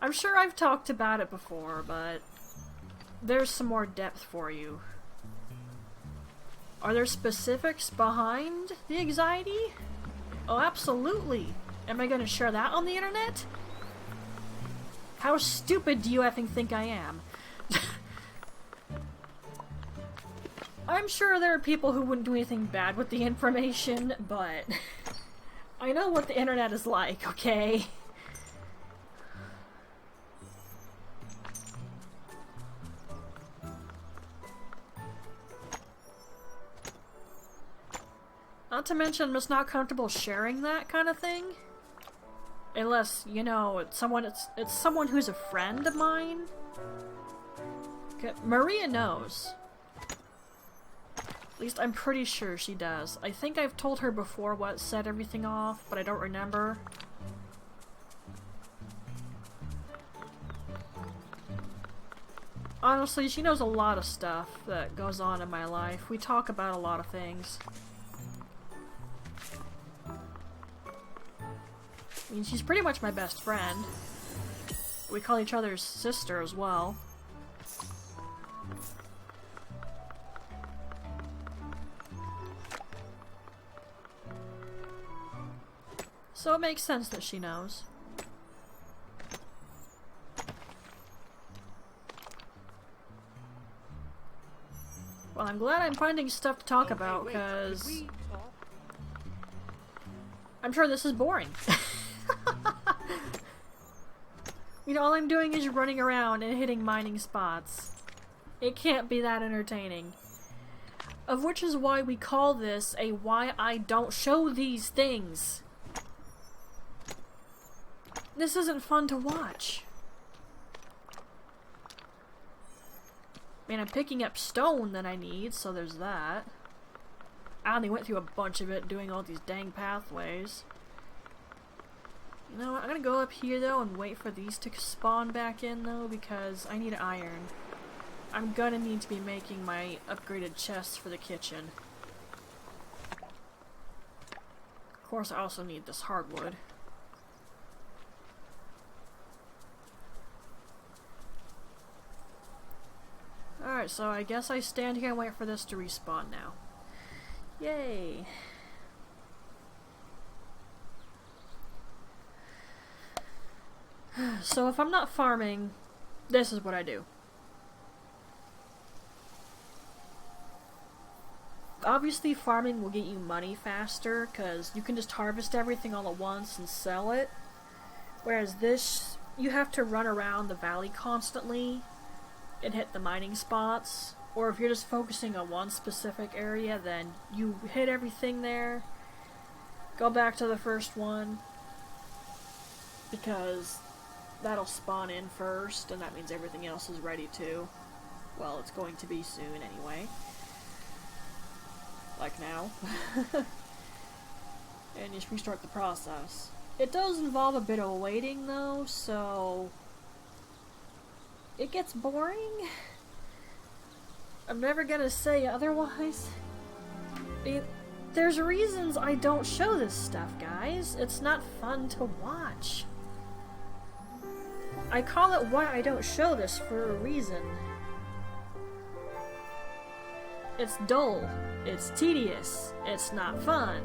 I'm sure I've talked about it before, but there's some more depth for you. Are there specifics behind the anxiety? Oh, absolutely. Am I going to share that on the internet? How stupid do you effing think I am? I'm sure there are people who wouldn't do anything bad with the information, but I know what the internet is like, okay? Not to mention, I'm just not comfortable sharing that kind of thing. Unless, you know, it's someone who's a friend of mine. Okay, Maria knows. At least I'm pretty sure she does. I think I've told her before what set everything off, but I don't remember. Honestly, she knows a lot of stuff that goes on in my life. We talk about a lot of things. I mean, she's pretty much my best friend. We call each other's sister as well. So it makes sense that she knows. Well, I'm glad I'm finding stuff to talk about, because I'm sure this is boring. You know, all I'm doing is running around and hitting mining spots. It can't be that entertaining. Of which is why we call this a why I don't show these things. This isn't fun to watch. I mean, I'm picking up stone that I need, so there's that. I only went through a bunch of it doing all these dang pathways. You know what, I'm gonna go up here though and wait for these to spawn back in though, because I need iron. I'm gonna need to be making my upgraded chests for the kitchen. Of course, I also need this hardwood. Alright, so I guess I stand here and wait for this to respawn now. Yay! So if I'm not farming, this is what I do. obviously farming will get you money faster, because you can just harvest everything all at once and sell it. Whereas this, you have to run around the valley constantly and hit the mining spots. Or if you're just focusing on one specific area, then you hit everything there, go back to the first one, because that'll spawn in first, and that means everything else is ready too. Well, it's going to be soon anyway. Like now. And just restart the process. It does involve a bit of waiting though, so it gets boring. I'm never gonna say otherwise. There's reasons I don't show this stuff, guys. It's not fun to watch. I call it why I don't show this for a reason. It's dull. It's tedious. It's not fun.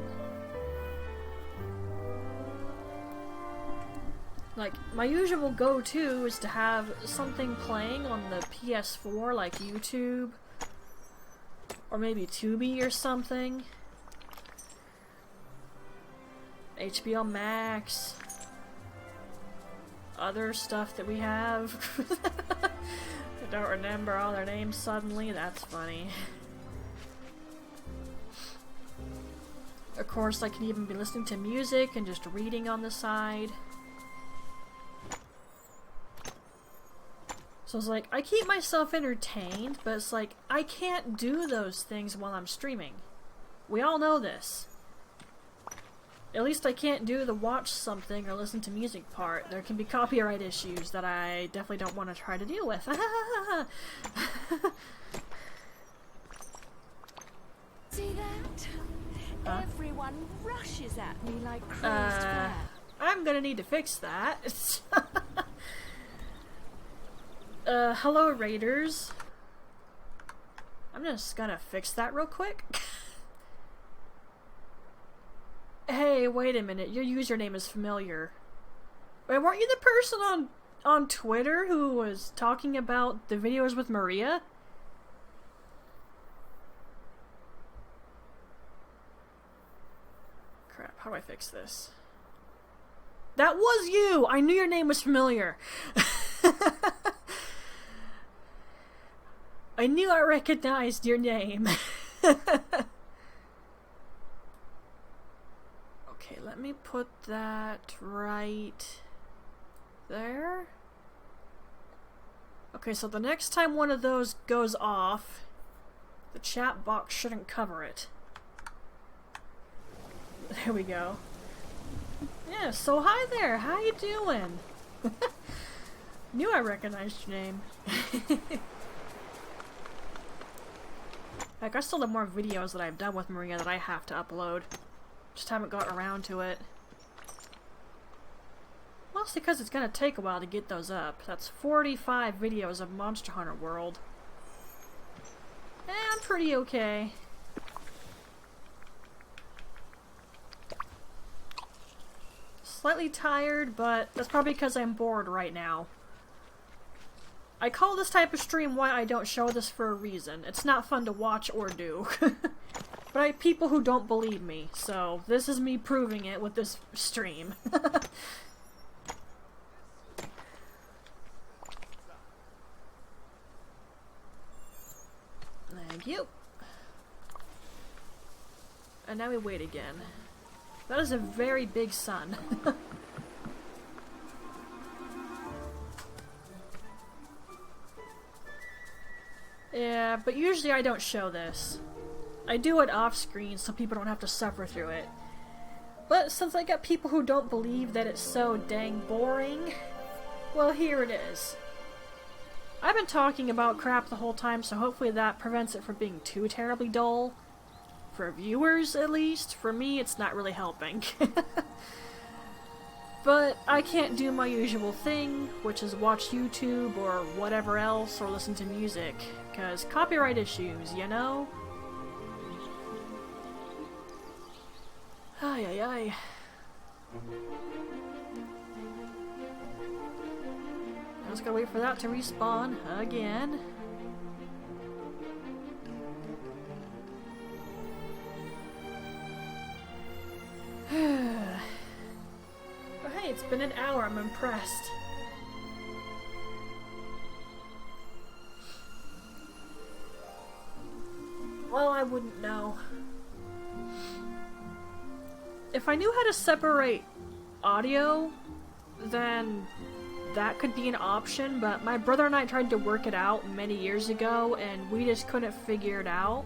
Like, my usual go-to is to have something playing on the PS4, like YouTube, or maybe Tubi or something. HBO Max. Other stuff that we have. I don't remember all their names suddenly, that's funny. Of course, I can even be listening to music and just reading on the side. So it's like, I keep myself entertained, but it's like, I can't do those things while I'm streaming. We all know this. At least I can't do the watch something or listen to music part. There can be copyright issues that I definitely don't want to try to deal with. See that? Everyone rushes at me like crazed fire. I'm gonna need to fix that. Hello Raiders. I'm just gonna fix that real quick. Hey, wait a minute, your username is familiar. Wait, weren't you the person on Twitter who was talking about the videos with Maria? Crap, how do I fix this? That was you! I knew your name was familiar. I knew I recognized your name. Okay, let me put that right there. Okay, so the next time one of those goes off, the chat box shouldn't cover it. There we go. Yeah, so hi there, how you doing? Knew I recognized your name. Like, I still have more videos that I've done with Maria that I have to upload. Just haven't gotten around to it. Mostly because it's gonna take a while to get those up. That's 45 videos of Monster Hunter World. I'm pretty okay. Slightly tired, but that's probably because I'm bored right now. I call this type of stream why I don't show this for a reason. It's not fun to watch or do. But I have people who don't believe me, so this is me proving it with this stream. Thank you. And now we wait again. That is a very big sun. Yeah, but usually I don't show this. I do it off screen so people don't have to suffer through it. But since I got people who don't believe that it's so dang boring, well, here it is. I've been talking about crap the whole time, so hopefully that prevents it from being too terribly dull. For viewers, at least. For me, it's not really helping. But I can't do my usual thing, which is watch YouTube or whatever else, or listen to music. Because copyright issues, you know? Ay ay ay. I was gonna wait for that to respawn again. It's been an hour, I'm impressed. Well, I wouldn't know. If I knew how to separate audio, then that could be an option, but my brother and I tried to work it out many years ago, and we just couldn't figure it out.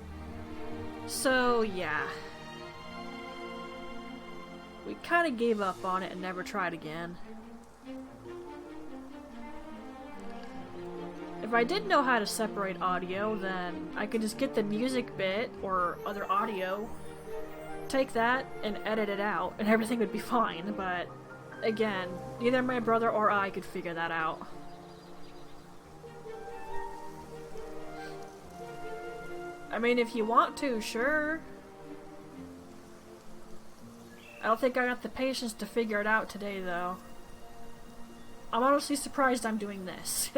So, yeah. We kind of gave up on it and never tried again. If I did know how to separate audio, then I could just get the music bit or other audio, take that and edit it out, and everything would be fine, but again, neither my brother or I could figure that out. I mean, if you want to, sure. I don't think I got the patience to figure it out today, though. I'm honestly surprised I'm doing this.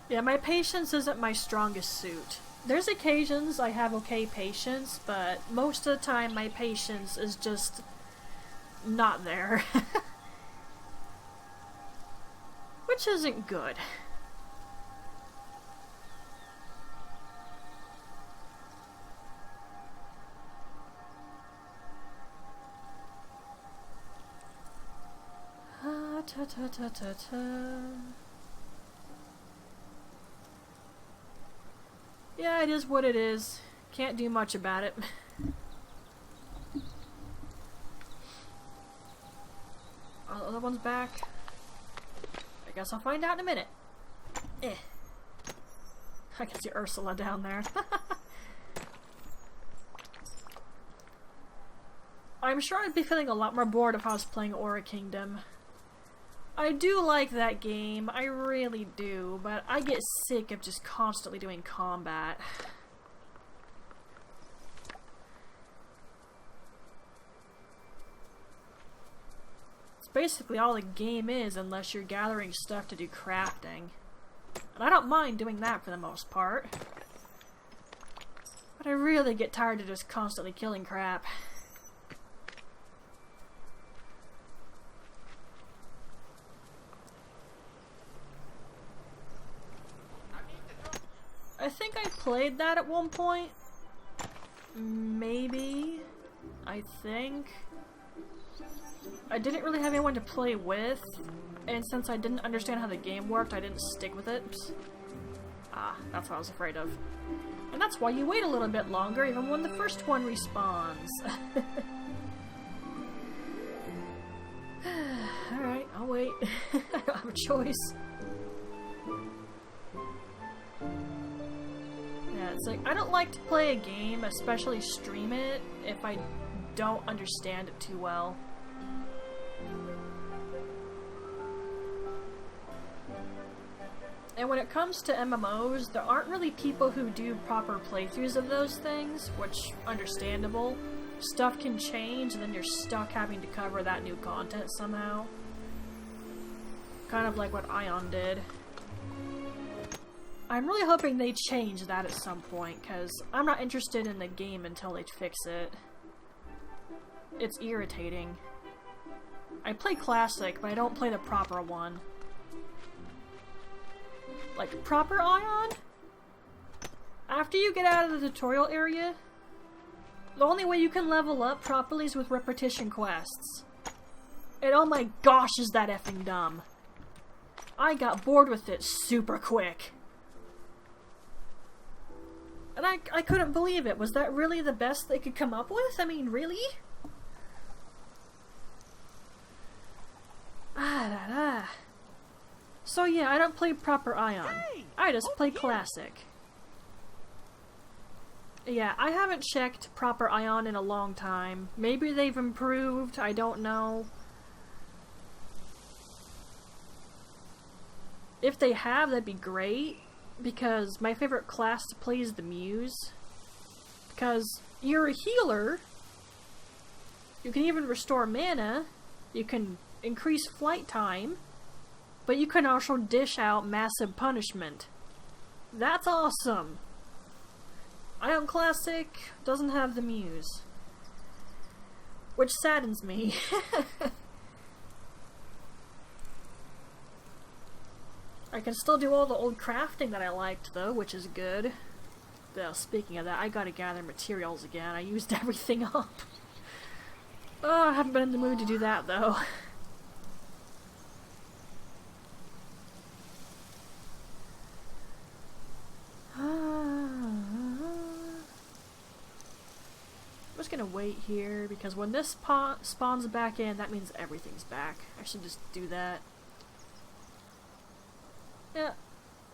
Yeah, my patience isn't my strongest suit. There's occasions I have okay patience, but most of the time my patience is just not there. Which isn't good. Ta ta ta ta ta. Yeah, it is what it is. Can't do much about it. Oh, the other one's back. I guess I'll find out in a minute. Eh. I can see Ursula down there. I'm sure I'd be feeling a lot more bored if I was playing Aura Kingdom. I do like that game, I really do, but I get sick of just constantly doing combat. It's basically all the game is unless you're gathering stuff to do crafting. And I don't mind doing that for the most part. But I really get tired of just constantly killing crap. I think I played that at one point. Maybe. I think. I didn't really have anyone to play with, and since I didn't understand how the game worked, I didn't stick with it. Ah, that's what I was afraid of. And that's why you wait a little bit longer even when the first one respawns. Alright, I'll wait. I don't have a choice. Yeah, it's like, I don't like to play a game, especially stream it, if I don't understand it too well. And when it comes to MMOs, there aren't really people who do proper playthroughs of those things, which, understandable. Stuff can change, and then you're stuck having to cover that new content somehow. Kind of like what Ion did. I'm really hoping they change that at some point, because I'm not interested in the game until they fix it. It's irritating. I play Classic, but I don't play the proper one. Like, proper Ion? After you get out of the tutorial area, the only way you can level up properly is with repetition quests. And oh my gosh, is that effing dumb. I got bored with it super quick. And I couldn't believe it. Was that really the best they could come up with? I mean, really? So yeah, I don't play proper Ion. I just play Classic. Yeah, I haven't checked proper Ion in a long time. Maybe they've improved, I don't know. If they have, that'd be great, because my favorite class to play is the Muse. Because you're a healer, you can even restore mana, you can increase flight time, but you can also dish out massive punishment. That's awesome! Ion Classic doesn't have the Muse. Which saddens me. I can still do all the old crafting that I liked, though, which is good. Speaking of that, I gotta gather materials again. I used everything up. Oh, I haven't been in the mood to do that, though. I'm just gonna wait here, because when this spawns back in, that means everything's back. I should just do that. Yeah,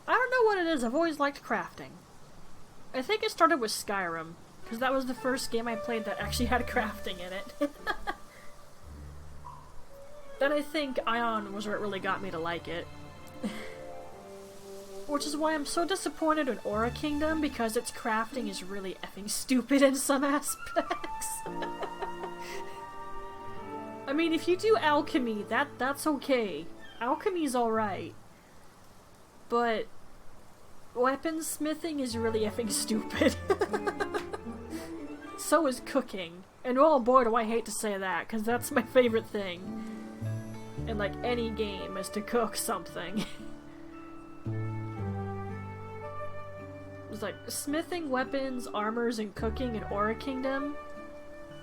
I don't know what it is, I've always liked crafting. I think it started with Skyrim, because that was the first game I played that actually had crafting in it. Then I think Ion was where it really got me to like it. Which is why I'm so disappointed in Aura Kingdom, because its crafting is really effing stupid in some aspects. I mean, if you do alchemy, that's okay. Alchemy's alright. But weaponsmithing is really effing stupid. So is cooking. And oh boy do I hate to say that, because that's my favorite thing. In like any game, is to cook something. It's like, smithing weapons, armors, and cooking in Aura Kingdom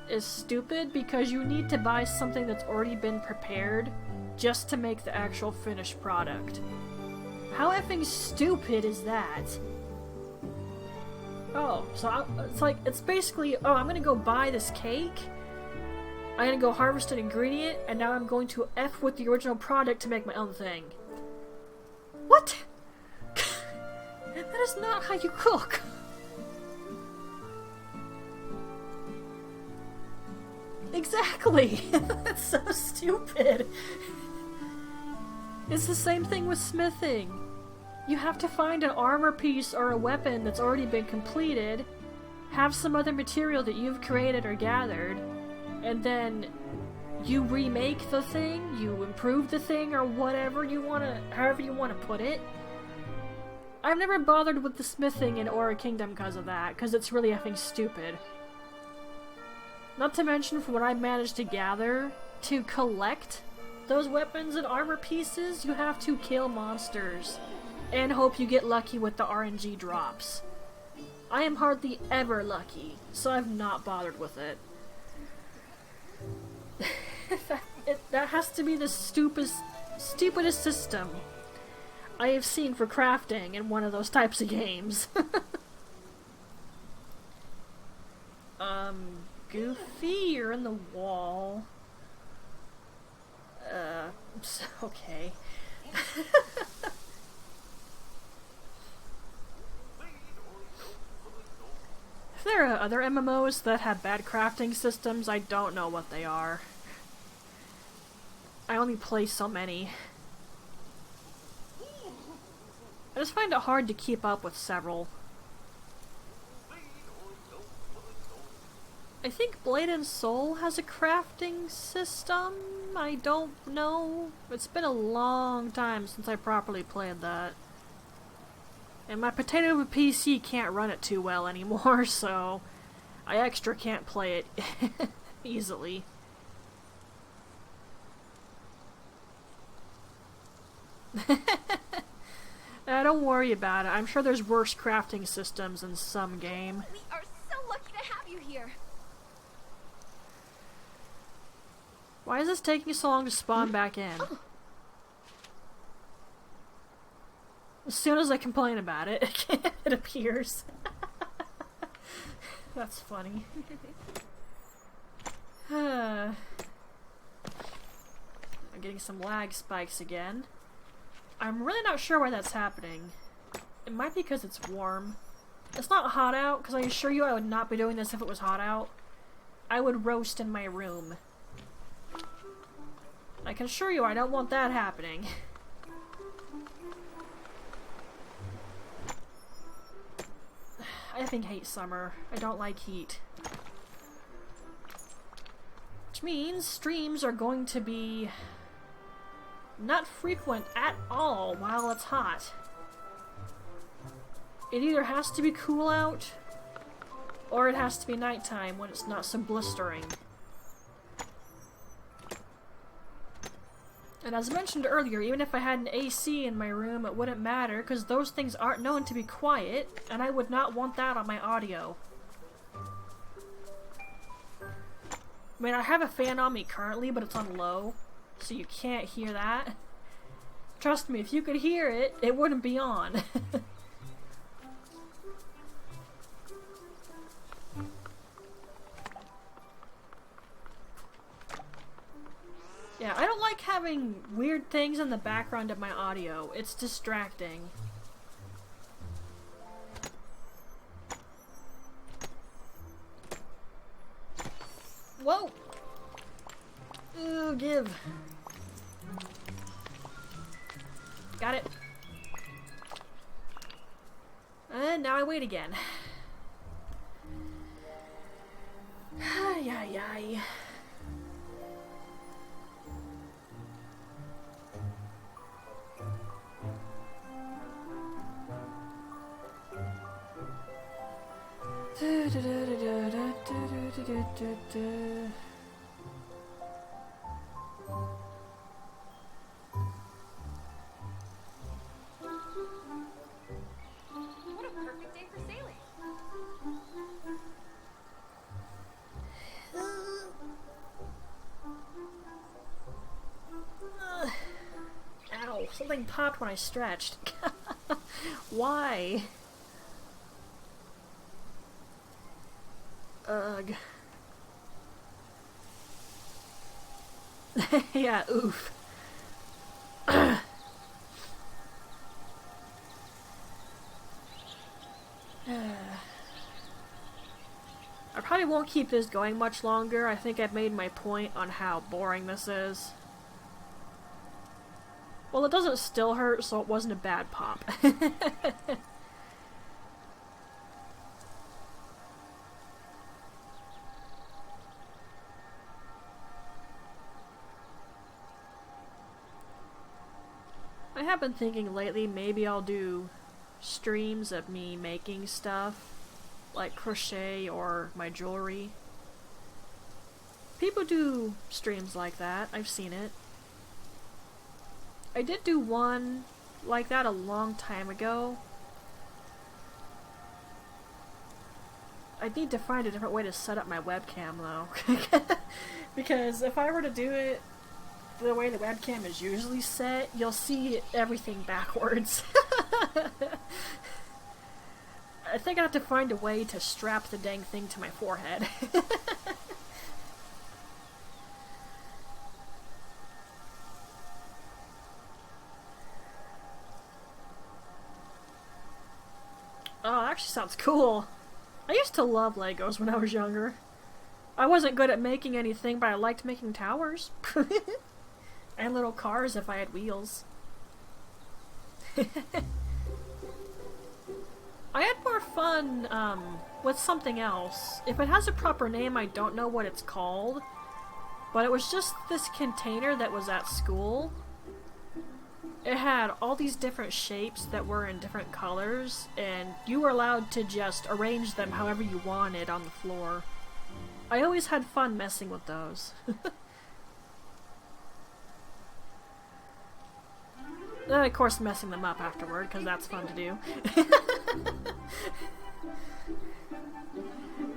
is stupid because you need to buy something that's already been prepared just to make the actual finished product. How effing stupid is that? Oh, so it's like, it's basically, oh, I'm gonna go buy this cake, I'm gonna go harvest an ingredient, and now I'm going to F with the original product to make my own thing. What? That is not how you cook! Exactly! That's so stupid! It's the same thing with smithing. You have to find an armor piece or a weapon that's already been completed, have some other material that you've created or gathered, and then you remake the thing, you improve the thing, or whatever you wanna, however you wanna put it. I've never bothered with the smithing in Aura Kingdom because of that, because it's really effing stupid. Not to mention, from what I managed to gather, to collect those weapons and armor pieces, you have to kill monsters, and hope you get lucky with the RNG drops. I am hardly ever lucky, so I've not bothered with it. That has to be the stupidest system I have seen for crafting in one of those types of games. Goofy, you're in the wall. Okay. If there are other MMOs that have bad crafting systems, I don't know what they are. I only play so many. I just find it hard to keep up with several. I think Blade and Soul has a crafting system? I don't know. It's been a long time since I properly played that. And my potato PC can't run it too well anymore, so I extra can't play it easily. Don't worry about it. I'm sure there's worse crafting systems in some game. We are so lucky to have you here. Why is this taking so long to spawn back in? As soon as I complain about it, it appears. That's funny. I'm getting some lag spikes again. I'm really not sure why that's happening. It might be because it's warm. It's not hot out, because I assure you I would not be doing this if it was hot out. I would roast in my room. I can assure you I don't want that happening. I effing hate summer. I don't like heat. Which means streams are going to be not frequent at all while it's hot. It either has to be cool out, or it has to be nighttime when it's not so blistering. And as mentioned earlier, even if I had an AC in my room, it wouldn't matter, because those things aren't known to be quiet, and I would not want that on my audio. I mean, I have a fan on me currently, but it's on low, so you can't hear that. Trust me, if you could hear it, it wouldn't be on. Yeah, I don't like having weird things in the background of my audio. It's distracting. Whoa! Ooh, give. Got it. And now I wait again. Ay, ay, ay. What a perfect day for sailing. Ow, something popped when I stretched. Why? Ugh. Yeah, oof. I probably won't keep this going much longer. I think I've made my point on how boring this is. Well, it doesn't still hurt, so it wasn't a bad pop. I have been thinking lately maybe I'll do streams of me making stuff, like crochet or my jewelry. People do streams like that, I've seen it. I did do one like that a long time ago. I need to find a different way to set up my webcam though. Because if I were to do it the way the webcam is usually set, you'll see everything backwards. I think I have to find a way to strap the dang thing to my forehead. Oh, that actually sounds cool. I used to love Legos when I was younger. I wasn't good at making anything, but I liked making towers. And little cars if I had wheels. I had more fun, with something else. If it has a proper name, I don't know what it's called. But it was just this container that was at school. It had all these different shapes that were in different colors, and you were allowed to just arrange them however you wanted on the floor. I always had fun messing with those. And of course messing them up afterward, because that's fun to do.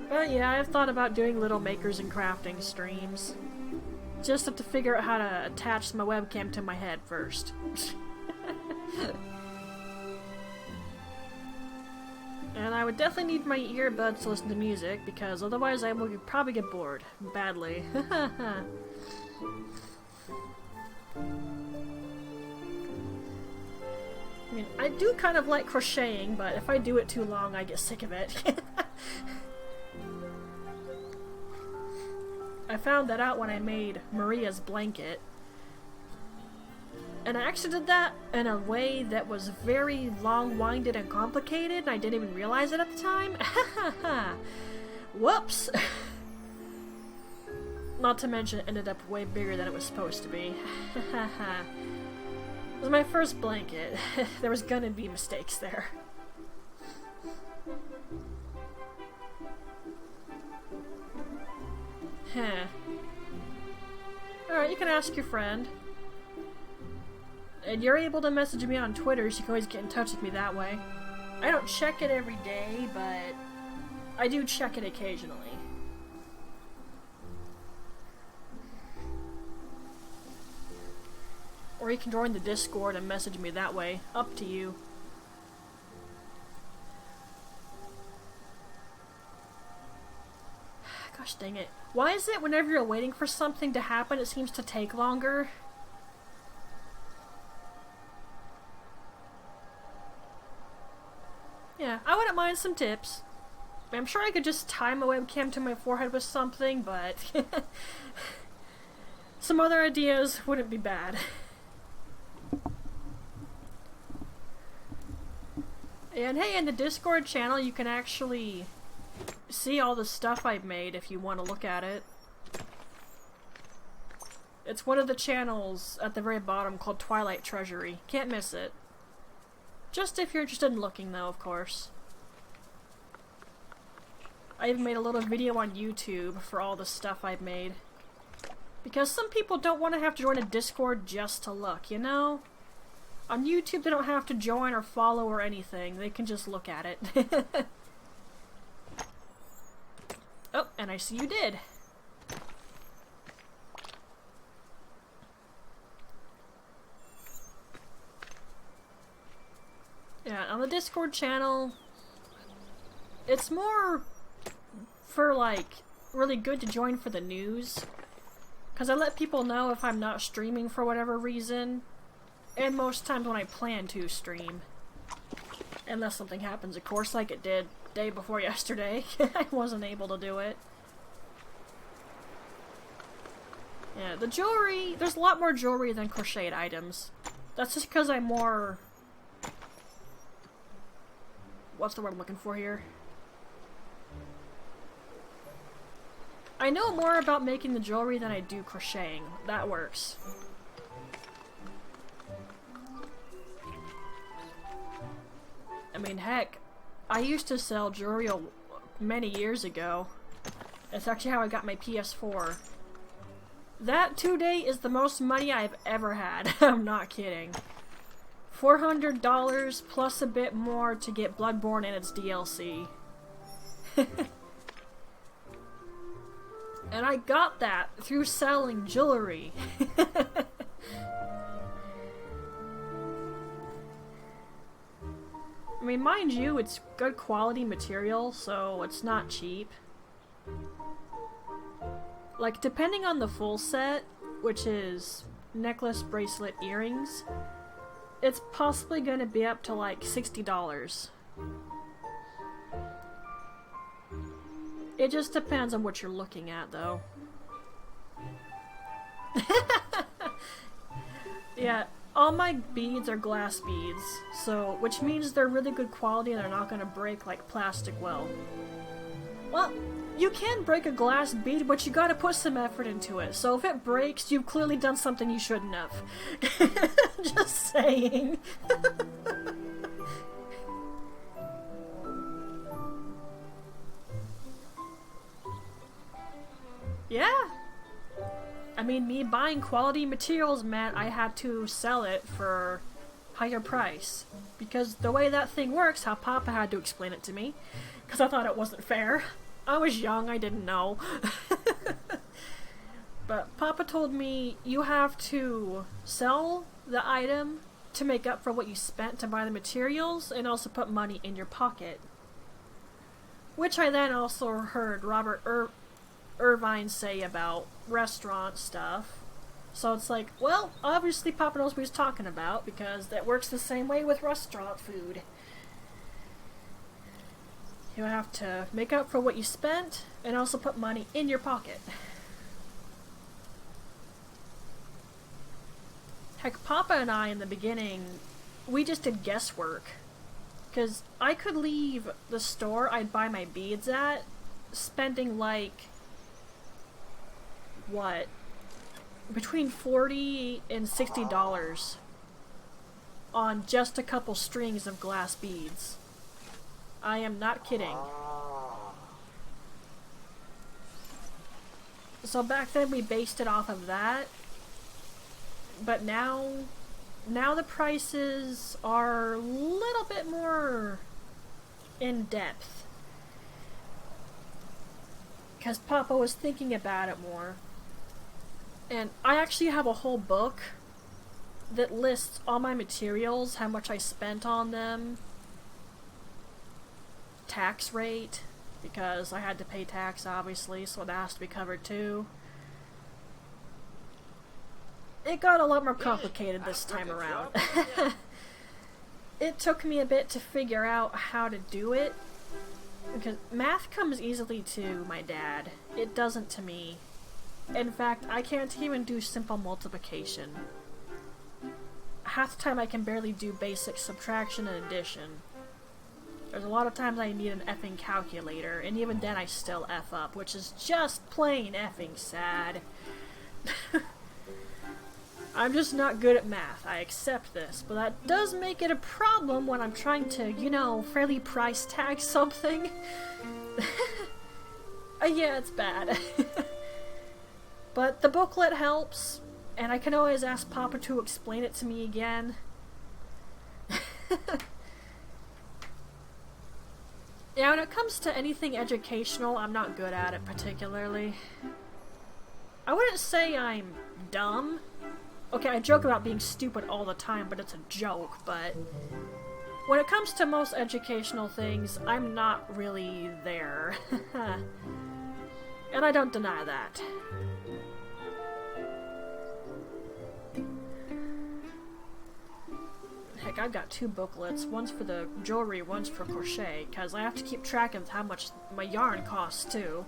But yeah, I've thought about doing little makers and crafting streams. Just have to figure out how to attach my webcam to my head first. And I would definitely need my earbuds to listen to music, because otherwise I would probably get bored. Badly. I mean, I do kind of like crocheting, but if I do it too long, I get sick of it. I found that out when I made Maria's blanket. And I actually did that in a way that was very long-winded and complicated, and I didn't even realize it at the time. Whoops! Not to mention, it ended up way bigger than it was supposed to be. It was my first blanket. There was gonna be mistakes there. Heh. Alright, you can ask your friend. And you're able to message me on Twitter, so you can always get in touch with me that way. I don't check it every day, but I do check it occasionally. Or you can join the Discord and message me that way. Up to you. Gosh dang it. Why is it whenever you're waiting for something to happen, it seems to take longer? Yeah, I wouldn't mind some tips. I'm sure I could just tie my webcam to my forehead with something, but some other ideas wouldn't be bad. And hey, in the Discord channel you can actually see all the stuff I've made if you want to look at it. It's one of the channels at the very bottom called Twilight Treasury. Can't miss it. Just if you're interested in looking though, of course. I even made a little video on YouTube for all the stuff I've made. Because some people don't want to have to join a Discord just to look, you know? On YouTube they don't have to join or follow or anything, they can just look at it. Oh, and I see you did. Yeah, on the Discord channel, it's more for, like, really good to join for the news. Because I let people know if I'm not streaming for whatever reason. And most times when I plan to stream. Unless something happens, of course, like it did day before yesterday. I wasn't able to do it. Yeah, the jewelry, there's a lot more jewelry than crocheted items. That's just because I'm more... What's the word I'm looking for here? I know more about making the jewelry than I do crocheting. That works. I mean, heck, I used to sell jewelry many years ago. That's actually how I got my PS4. That today is the most money I've ever had. I'm not kidding. $400 plus a bit more to get Bloodborne and its DLC. And I got that through selling jewelry. I mean, mind you, it's good quality material, so it's not cheap. Like, depending on the full set, which is necklace, bracelet, earrings, it's possibly gonna be up to like $60. It just depends on what you're looking at, though. Yeah, all my beads are glass beads, so which means they're really good quality and they're not gonna break like plastic will. Well, you can break a glass bead, but you gotta put some effort into it. So if it breaks, you've clearly done something you shouldn't have. Just saying. Yeah. I mean, me buying quality materials meant I had to sell it for higher price. Because the way that thing works, how Papa had to explain it to me, because I thought it wasn't fair. I was young, I didn't know. But Papa told me you have to sell the item to make up for what you spent to buy the materials and also put money in your pocket. Which I then also heard Robert Irvine say about restaurant stuff. So it's like, well, obviously Papa knows what he's talking about, because that works the same way with restaurant food. You have to make up for what you spent and also put money in your pocket. Heck, Papa and I in the beginning, we just did guesswork. Because I could leave the store I'd buy my beads at, spending like, what, between $40 and $60 on just a couple strings of glass beads. I am not kidding. So back then we based it off of that, but now the prices are a little bit more in depth. Because Papa was thinking about it more. And I actually have a whole book that lists all my materials, how much I spent on them, tax rate, because I had to pay tax obviously, so that has to be covered too. It got a lot more complicated this time around. It took me a bit to figure out how to do it, because math comes easily to my dad. It doesn't to me. In fact, I can't even do simple multiplication. Half the time I can barely do basic subtraction and addition. There's a lot of times I need an effing calculator, and even then I still F up, which is just plain effing sad. I'm just not good at math, I accept this, but that does make it a problem when I'm trying to, you know, fairly price tag something. Yeah, it's bad. But the booklet helps, and I can always ask Papa to explain it to me again. Yeah, when it comes to anything educational, I'm not good at it particularly. I wouldn't say I'm dumb. Okay, I joke about being stupid all the time, but it's a joke, but when it comes to most educational things, I'm not really there. And I don't deny that. Heck, I've got 2 booklets. One's for the jewelry, one's for crochet, because I have to keep track of how much my yarn costs, too.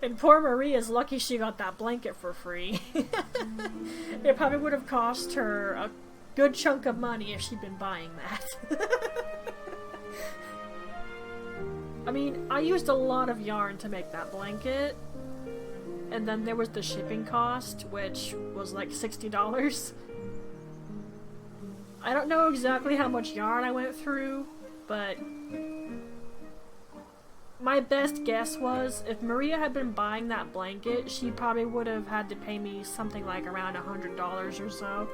And poor Maria's lucky she got that blanket for free. It probably would have cost her a good chunk of money if she'd been buying that. I mean, I used a lot of yarn to make that blanket, and then there was the shipping cost, which was like $60. I don't know exactly how much yarn I went through, but my best guess was if Maria had been buying that blanket, she probably would have had to pay me something like around $100 or so.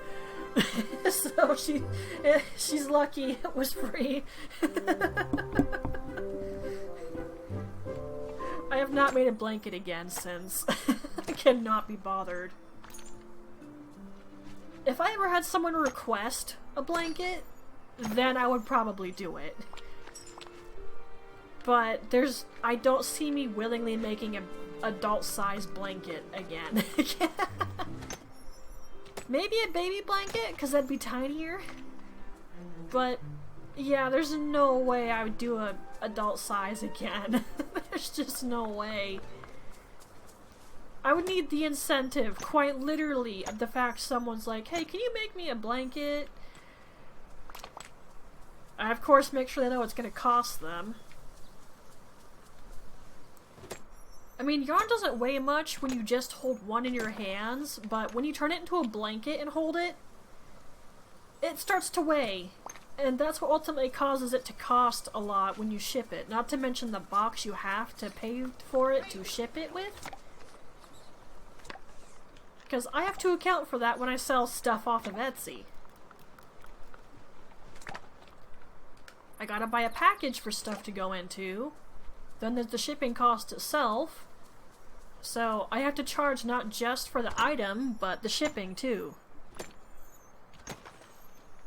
So she's lucky it was free. I have not made a blanket again since. I cannot be bothered. If I ever had someone request a blanket, then I would probably do it. But I don't see me willingly making an adult-sized blanket again. Maybe a baby blanket, because that'd be tinier. But, yeah, there's no way I would do a adult size again. There's just no way. I would need the incentive, quite literally, of the fact someone's like, hey, can you make me a blanket? I, of course, make sure they know it's going to cost them. I mean, yarn doesn't weigh much when you just hold one in your hands, but when you turn it into a blanket and hold it, it starts to weigh. And that's what ultimately causes it to cost a lot when you ship it. Not to mention the box you have to pay for it to ship it with. Because I have to account for that when I sell stuff off of Etsy. I gotta buy a package for stuff to go into. Then there's the shipping cost itself. So I have to charge not just for the item, but the shipping too.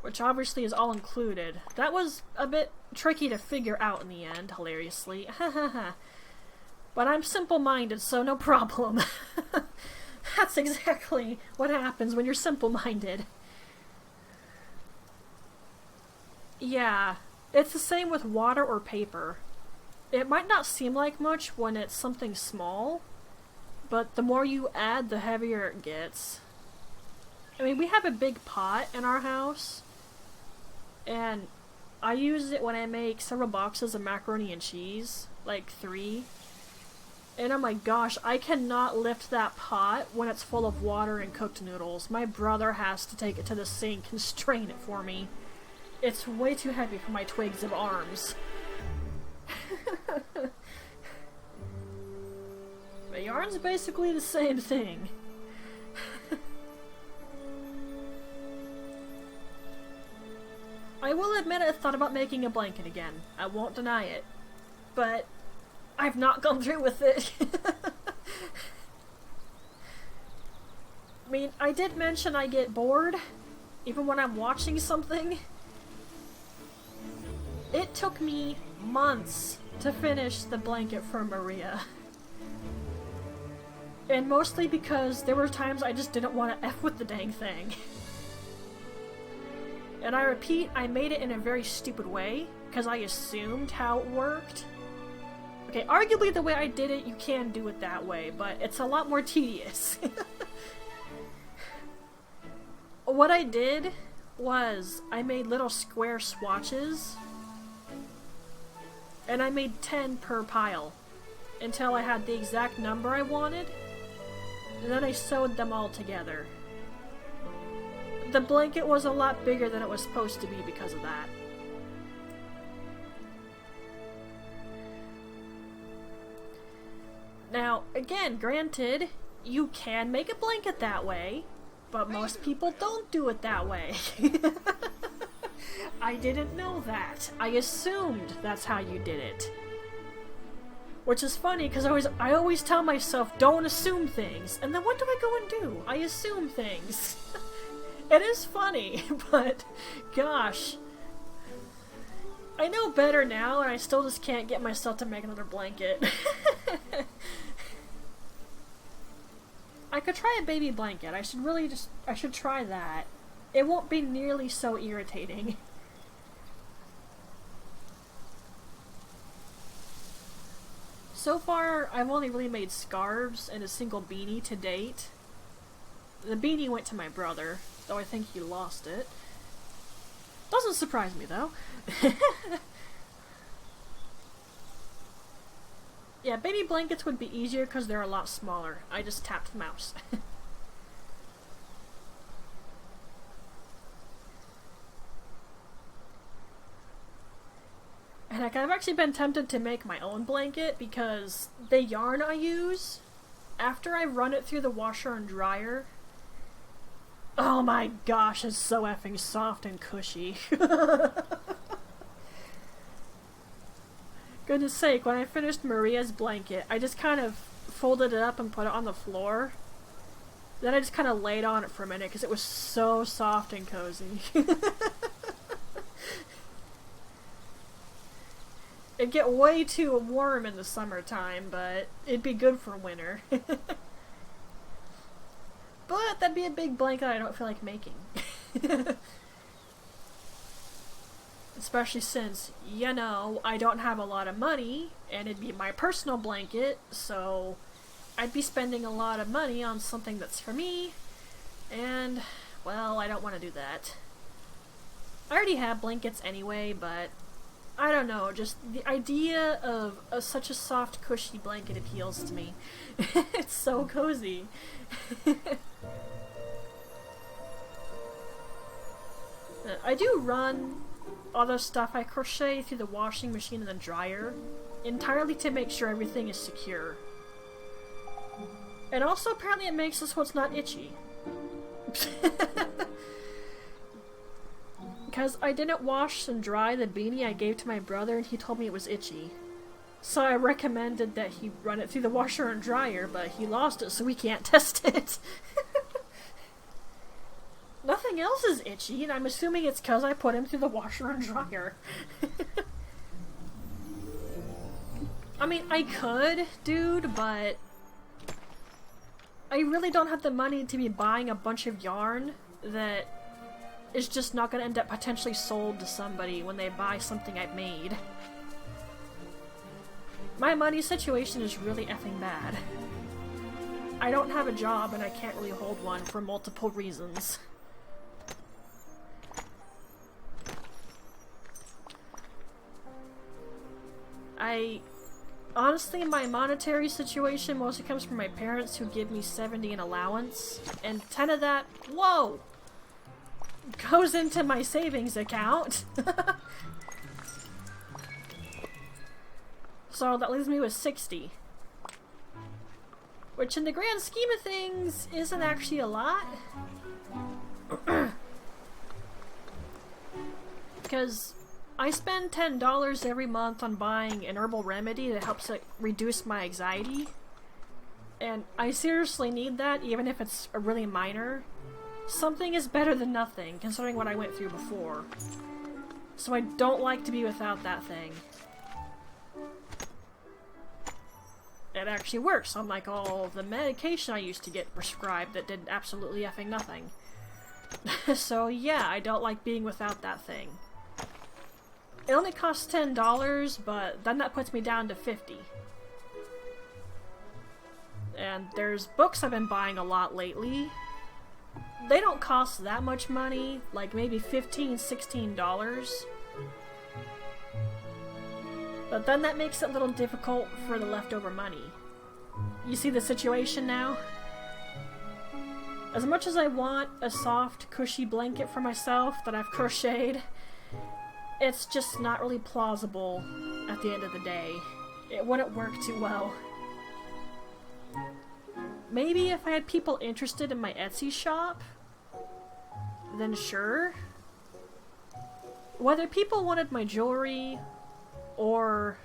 Which obviously is all included. That was a bit tricky to figure out in the end, hilariously. But I'm simple-minded, so no problem. That's exactly what happens when you're simple-minded. Yeah, it's the same with water or paper. It might not seem like much when it's something small, but the more you add, the heavier it gets. I mean, we have a big pot in our house, and I use it when I make several boxes of macaroni and cheese, like 3. And oh my gosh, I cannot lift that pot when it's full of water and cooked noodles. My brother has to take it to the sink and strain it for me. It's way too heavy for my twigs of arms. But yarn's basically the same thing. I will admit I thought about making a blanket again. I won't deny it. But I've not gone through with it. I mean, I did mention I get bored, even when I'm watching something. It took me months to finish the blanket for Maria. And mostly because there were times I just didn't want to F with the dang thing. And I repeat, I made it in a very stupid way, because I assumed how it worked. Okay, arguably the way I did it, you can do it that way, but it's a lot more tedious. What I did was, I made little square swatches, and I made 10 per pile, until I had the exact number I wanted, and then I sewed them all together. The blanket was a lot bigger than it was supposed to be because of that. Now, again, granted, you can make a blanket that way, but most people don't do it that way. I didn't know that. I assumed that's how you did it. Which is funny, because I always tell myself, don't assume things. And then what do I go and do? I assume things. It is funny, but gosh. I know better now, and I still just can't get myself to make another blanket. I could try a baby blanket. I should try that. It won't be nearly so irritating. So far, I've only really made scarves and a single beanie to date. The beanie went to my brother, though I think he lost it. Doesn't surprise me, though. Yeah, baby blankets would be easier because they're a lot smaller. I just tapped the mouse. And like, I've actually been tempted to make my own blanket because the yarn I use, after I run it through the washer and dryer, oh my gosh, it's so effing soft and cushy. Goodness sake, when I finished Maria's blanket, I just kind of folded it up and put it on the floor. Then I just kind of laid on it for a minute because it was so soft and cozy. It'd get way too warm in the summertime, but it'd be good for winter. But that'd be a big blanket I don't feel like making. Especially since, you know, I don't have a lot of money, and it'd be my personal blanket, so I'd be spending a lot of money on something that's for me, and, well, I don't want to do that. I already have blankets anyway, but I don't know, just the idea of such a soft, cushy blanket appeals to me. It's so cozy. I do run other stuff I crochet through the washing machine and the dryer, entirely to make sure everything is secure. And also apparently it makes it so it's not itchy. Because I didn't wash and dry the beanie I gave to my brother and he told me it was itchy. So I recommended that he run it through the washer and dryer, but he lost it so we can't test it. Nothing else is itchy, and I'm assuming it's because I put him through the washer and dryer. I mean, I could, dude, but I really don't have the money to be buying a bunch of yarn that is just not going to end up potentially sold to somebody when they buy something I've made. My money situation is really effing bad. I don't have a job and I can't really hold one for multiple reasons. Honestly, my monetary situation mostly comes from my parents who give me $70 in allowance, and 10 of that, whoa, goes into my savings account. So that leaves me with 60. Which in the grand scheme of things isn't actually a lot. Because I spend $10 every month on buying an herbal remedy that helps reduce my anxiety. And I seriously need that, even if it's a really minor. Something is better than nothing, considering what I went through before. So I don't like to be without that thing. It actually works, unlike all the medication I used to get prescribed that did absolutely effing nothing. So yeah, I don't like being without that thing. It only costs $10, but then that puts me down to $50. And there's books I've been buying a lot lately. They don't cost that much money, like maybe $15, $16. But then that makes it a little difficult for the leftover money. You see the situation now? As much as I want a soft, cushy blanket for myself that I've crocheted, it's just not really plausible at the end of the day. It wouldn't work too well. Maybe if I had people interested in my Etsy shop, then sure. Whether people wanted my jewelry or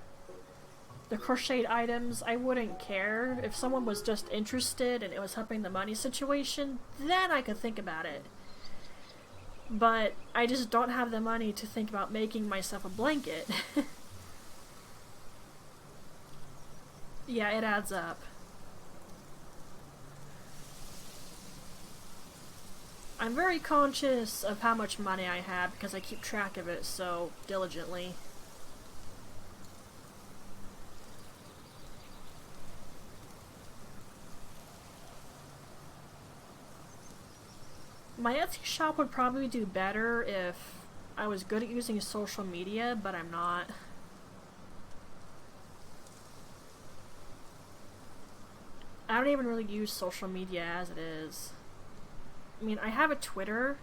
the crocheted items, I wouldn't care. If someone was just interested and it was helping the money situation, then I could think about it. But I just don't have the money to think about making myself a blanket. Yeah, it adds up. I'm very conscious of how much money I have because I keep track of it so diligently. My Etsy shop would probably do better if I was good at using social media, but I'm not. I don't even really use social media as it is. I mean, I have a Twitter,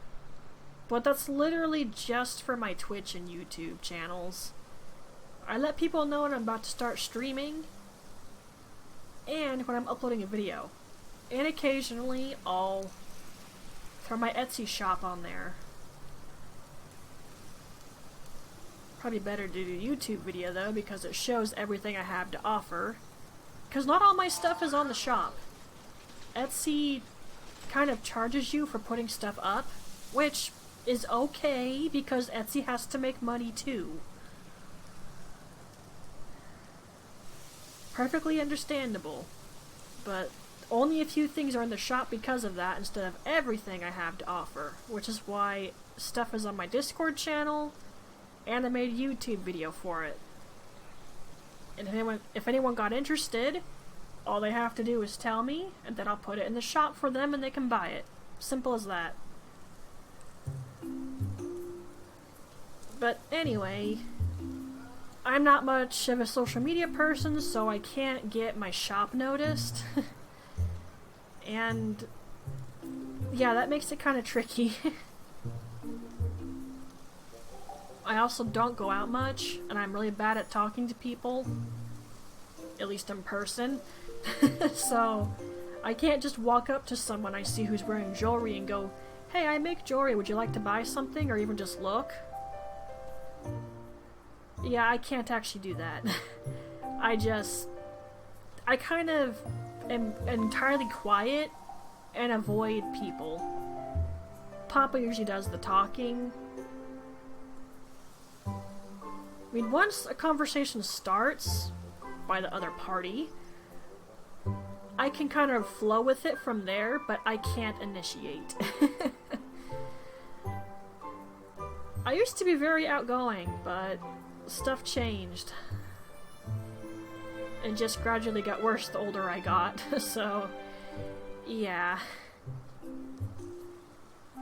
but that's literally just for my Twitch and YouTube channels. I let people know when I'm about to start streaming, and when I'm uploading a video. And occasionally, I'll throw my Etsy shop on there. Probably better to do a YouTube video, though, because it shows everything I have to offer. Because not all my stuff is on the shop. Etsy kind of charges you for putting stuff up, which is okay because Etsy has to make money too. Perfectly understandable, but only a few things are in the shop because of that instead of everything I have to offer, which is why stuff is on my Discord channel and I made a YouTube video for it. And if anyone got interested, all they have to do is tell me, and then I'll put it in the shop for them and they can buy it. Simple as that. But anyway, I'm not much of a social media person, so I can't get my shop noticed. And yeah, that makes it kind of tricky. I also don't go out much, and I'm really bad at talking to people. At least in person. So, I can't just walk up to someone I see who's wearing jewelry and go, "Hey, I make jewelry, would you like to buy something?" Or even just look. Yeah, I can't actually do that. I kind of am entirely quiet and avoid people. Papa usually does the talking. I mean, once a conversation starts by the other party, I can kind of flow with it from there, but I can't initiate. I used to be very outgoing, but stuff changed. It just gradually got worse the older I got, so yeah.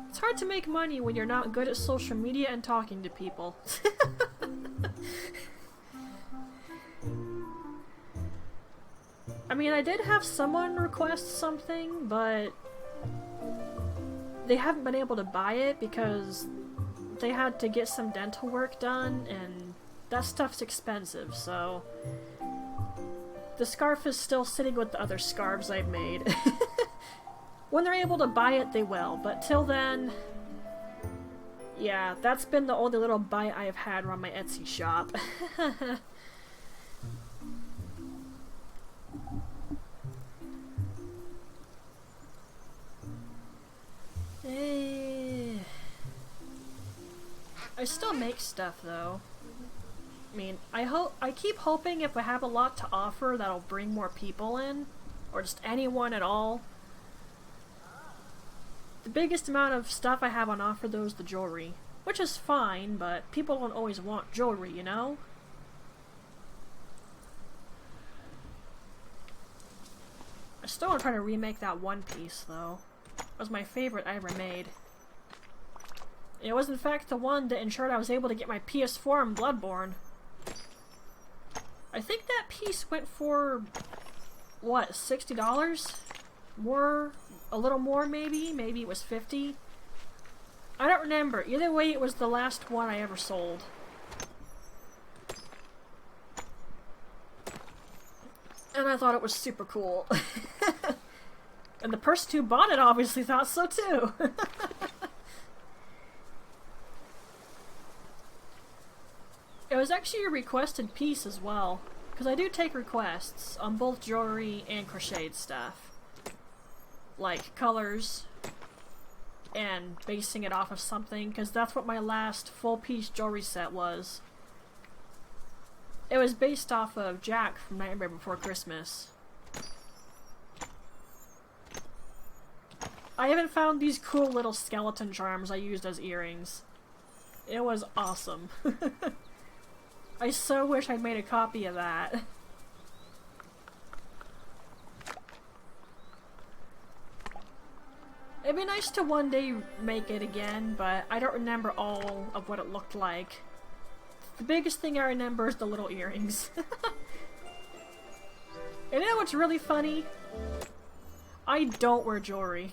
It's hard to make money when you're not good at social media and talking to people. I mean, I did have someone request something, but they haven't been able to buy it because they had to get some dental work done, and that stuff's expensive, so the scarf is still sitting with the other scarves I've made. When they're able to buy it, they will, but till then... Yeah, that's been the only little bite I have had around my Etsy shop. I still make stuff though. I mean, I keep hoping if I have a lot to offer that'll bring more people in, or just anyone at all. The biggest amount of stuff I have on offer though is the jewelry, which is fine, but people don't always want jewelry, you know? I still want to try to remake that one piece though. It was my favorite I ever made. It was in fact the one that ensured I was able to get my PS4 in Bloodborne. I think that piece went for, what, $60? More? A little more maybe? Maybe it was 50? I don't remember. Either way, it was the last one I ever sold. And I thought it was super cool. And the person who bought it obviously thought so too. It was actually a requested piece as well, because I do take requests on both jewelry and crocheted stuff. Like colors, and basing it off of something, because that's what my last full-piece jewelry set was. It was based off of Jack from Nightmare Before Christmas. I haven't found these cool little skeleton charms I used as earrings. It was awesome. I so wish I'd made a copy of that. It'd be nice to one day make it again, but I don't remember all of what it looked like. The biggest thing I remember is the little earrings. And you know what's really funny? I don't wear jewelry.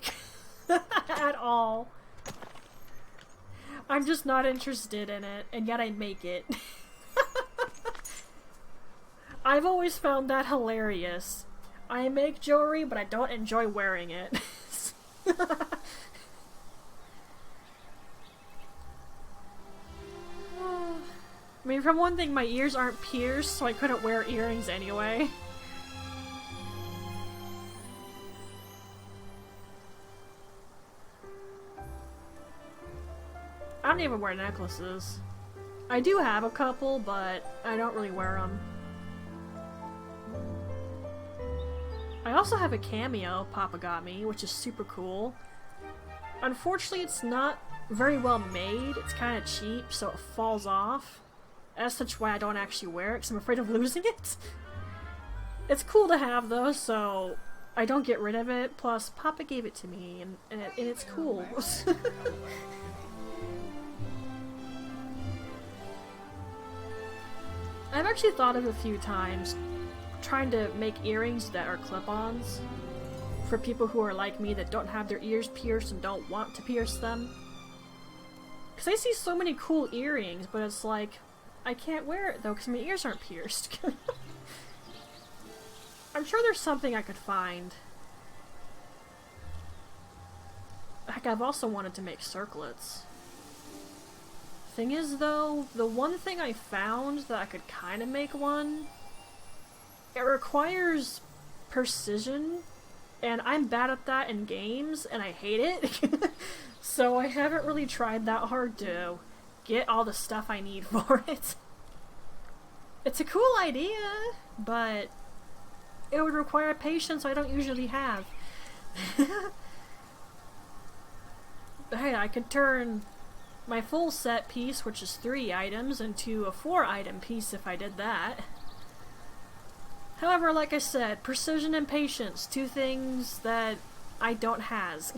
At all. I'm just not interested in it, and yet I make it. I've always found that hilarious. I make jewelry, but I don't enjoy wearing it. I mean, for one thing, my ears aren't pierced, so I couldn't wear earrings anyway. I don't even wear necklaces. I do have a couple, but I don't really wear them. I also have a cameo Papa got me, which is super cool. Unfortunately, it's not very well made. It's kind of cheap, so it falls off. That's such why I don't actually wear it, because I'm afraid of losing it. It's cool to have, though, so I don't get rid of it. Plus, Papa gave it to me, and it's cool. I've actually thought of a few times trying to make earrings that are clip-ons for people who are like me that don't have their ears pierced and don't want to pierce them. Because I see so many cool earrings, but it's like, I can't wear it though because my ears aren't pierced. I'm sure there's something I could find. Heck, I've also wanted to make circlets. Thing is though, the one thing I found that I could kind of make one, it requires precision, and I'm bad at that in games, and I hate it. So I haven't really tried that hard to get all the stuff I need for it. It's a cool idea, but it would require patience I don't usually have. Hey, I could turn my full set piece, which is 3 items, into a 4-item piece if I did that. However, like I said, precision and patience, 2 things that I don't has.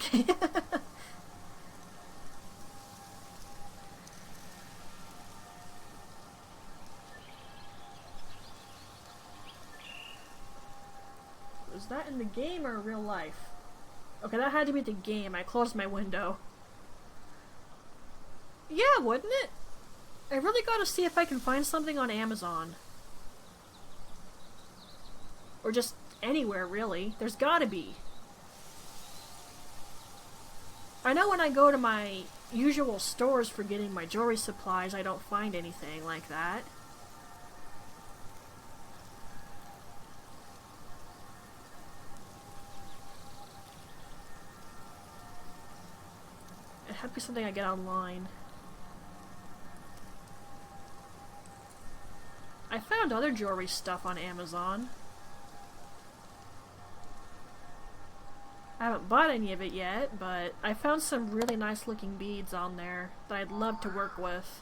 Was that in the game or real life? Okay, that had to be the game. I closed my window. Yeah, wouldn't it? I really gotta see if I can find something on Amazon. Or just anywhere, really. There's gotta be. I know when I go to my usual stores for getting my jewelry supplies, I don't find anything like that. It had to be something I get online. I found other jewelry stuff on Amazon. I haven't bought any of it yet, but I found some really nice looking beads on there that I'd love to work with.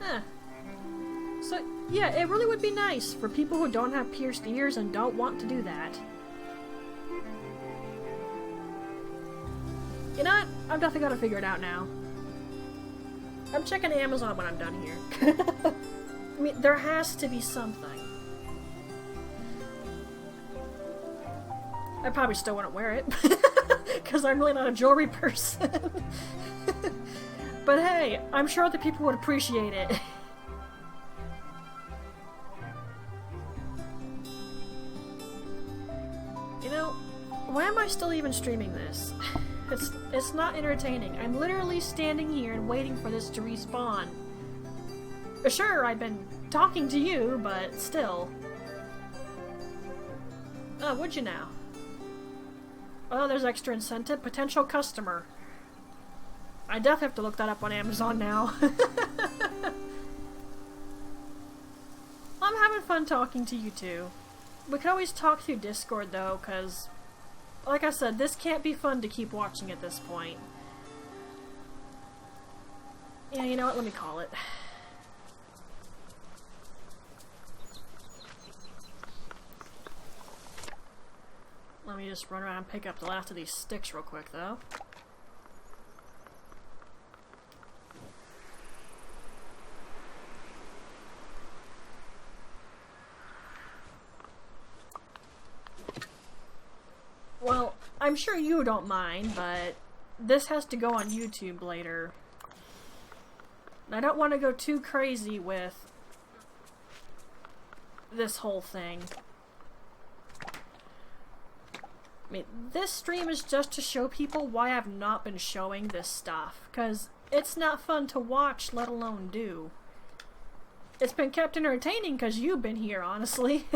Huh. So, yeah, it really would be nice for people who don't have pierced ears and don't want to do that. You know what? I'm definitely gonna figure it out now. I'm checking Amazon when I'm done here. I mean, there has to be something. I probably still wouldn't wear it, because I'm really not a jewelry person. But hey, I'm sure other people would appreciate it. You know, why am I still even streaming this? It's not entertaining. I'm literally standing here and waiting for this to respawn. Sure, I've been talking to you, but still. Oh, would you now? Oh, there's extra incentive. Potential customer. I definitely have to look that up on Amazon now. I'm having fun talking to you two. We can always talk through Discord though, because, like I said, this can't be fun to keep watching at this point. Yeah, you know what? Let me call it. Let me just run around and pick up the last of these sticks real quick, though. Well, I'm sure you don't mind, but this has to go on YouTube later. I don't want to go too crazy with this whole thing. I mean, this stream is just to show people why I've not been showing this stuff, because it's not fun to watch, let alone do. It's been kept entertaining because you've been here, honestly.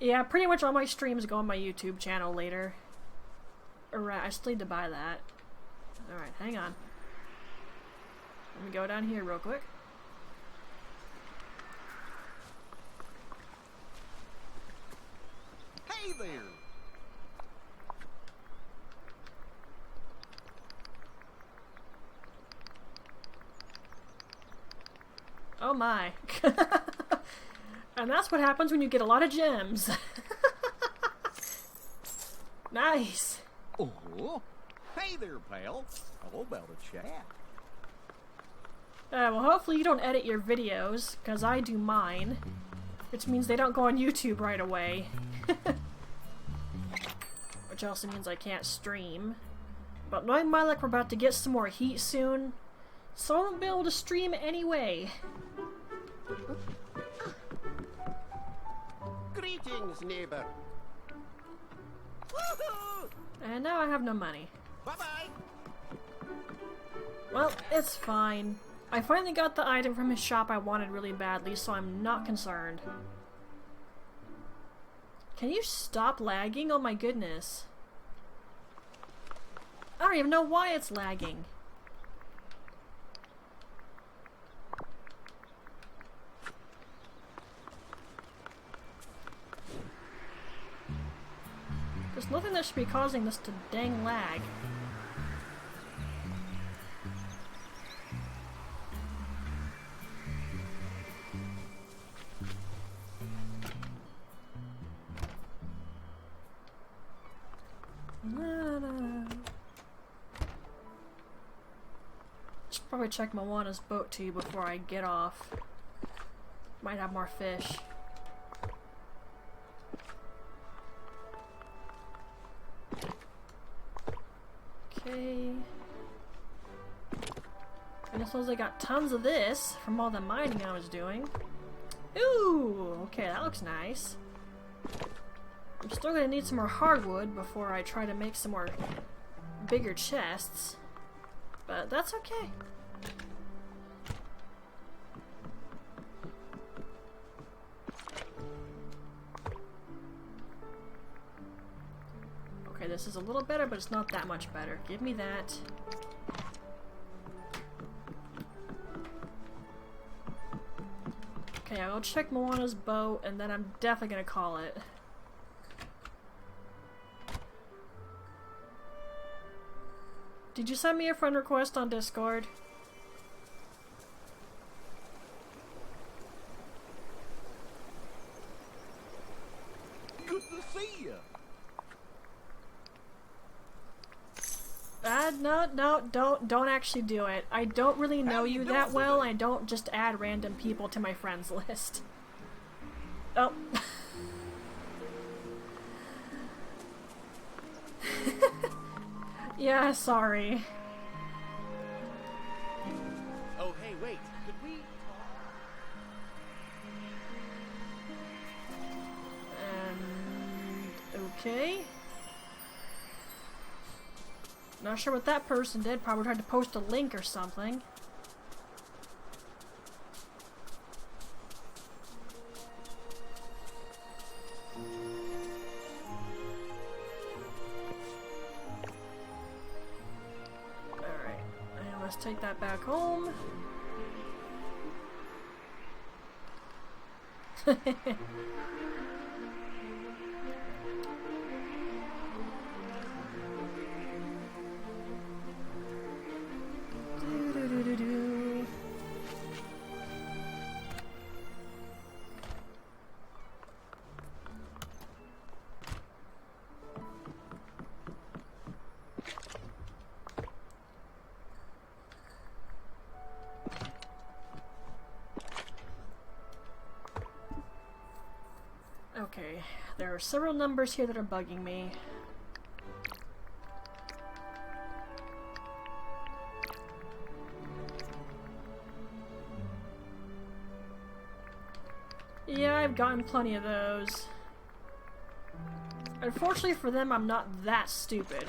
Yeah, pretty much all my streams go on my YouTube channel later. Alright, I still need to buy that. Alright, hang on. Let me go down here real quick. Hey there! Oh my. And that's what happens when you get a lot of gems. Nice. Oh, hey there, pal. How about a chat? Well, hopefully you don't edit your videos, because I do mine. Which means they don't go on YouTube right away. Which also means I can't stream. But knowing my luck, we're about to get some more heat soon, so I won't be able to stream anyway. Greetings, neighbor. Woohoo! And now I have no money. Bye-bye. Well, it's fine. I finally got the item from his shop I wanted really badly, so I'm not concerned. Can you stop lagging? Oh my goodness. I don't even know why it's lagging. There's nothing that should be causing this to dang lag. Should probably check Moana's boat too before I get off. Might have more fish. Okay. And I suppose I got tons of this from all the mining I was doing. Ooh! Okay, that looks nice. I'm still gonna need some more hardwood before I try to make some more bigger chests. But that's okay. Okay, this is a little better, but it's not that much better. Give me that. Okay, I'll check Moana's boat, and then I'm definitely gonna call it. Did you send me a friend request on Discord? Good to see you. No, don't actually do it. I don't really know you that well. I don't just add random people to my friends list. Oh. Yeah, sorry. Oh, hey, wait. Could we... Okay. Not sure what that person did. Probably tried to post a link or something. Alright. And let's take that back home. Okay, there are several numbers here that are bugging me. Yeah, I've gotten plenty of those. Unfortunately for them, I'm not that stupid.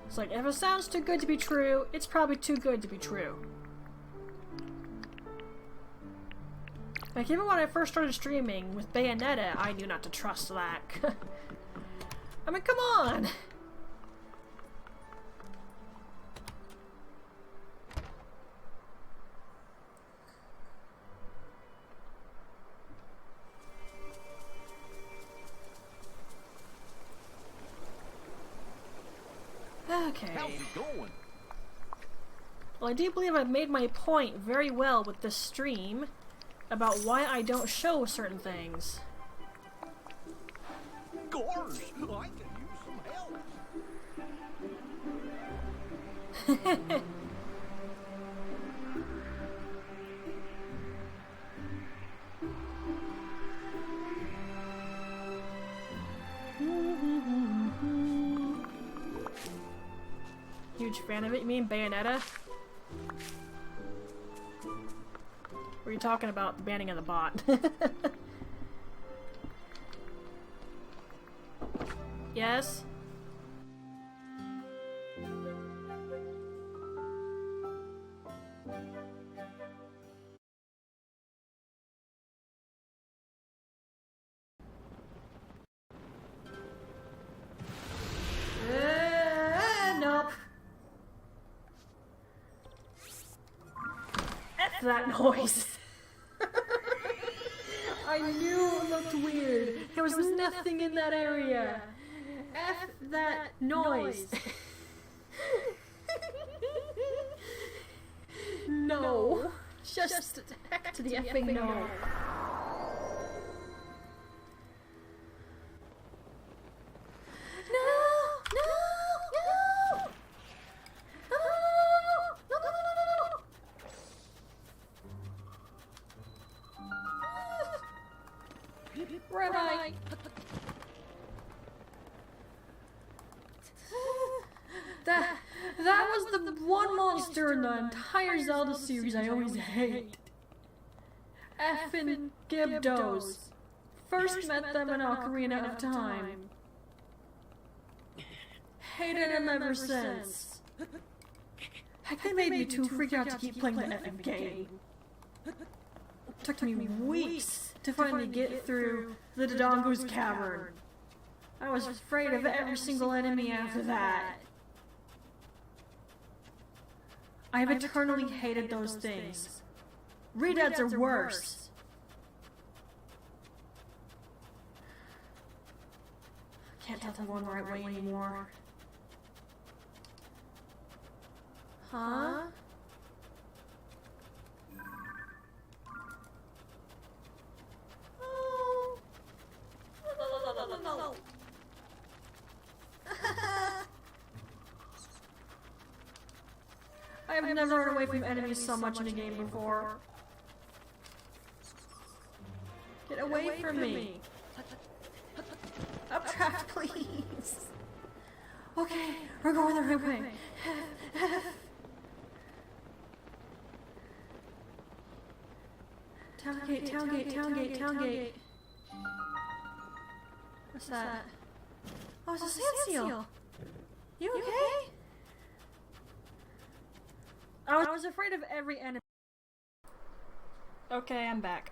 It's like, if it sounds too good to be true, it's probably too good to be true. Like, even when I first started streaming with Bayonetta, I knew not to trust that. I mean, come on! Okay. How's it going? Well, I do believe I've made my point very well with this stream about why I don't show certain things. Gosh, I can use some help. Huge fan of it. You mean Bayonetta? Were you talking about the banning of the bot? Yes? Nope. F that noise. I knew it looked weird. There was nothing in that area. F that noise. No. Just heck to the effing no. That was the one monster in the entire Zelda series I always hate. Effin' Gibdos. First met them in Ocarina of Time. Hated them ever since. Heck, they made me too freaked out to keep playing the effing game. Took me weeks to finally get through the Dodongo's cavern. I was afraid of every single enemy after that. I've eternally hated those things. Redeads are worse. Can't tell if I'm going the right way anymore. Huh? Oh. No. I have never run away from enemies so much in a game before. Get away from me. Updraft, please. Okay, we're going the right way. Town gate. What's that? Oh, it's a sand seal. You okay? I was afraid of every enemy. Okay, I'm back.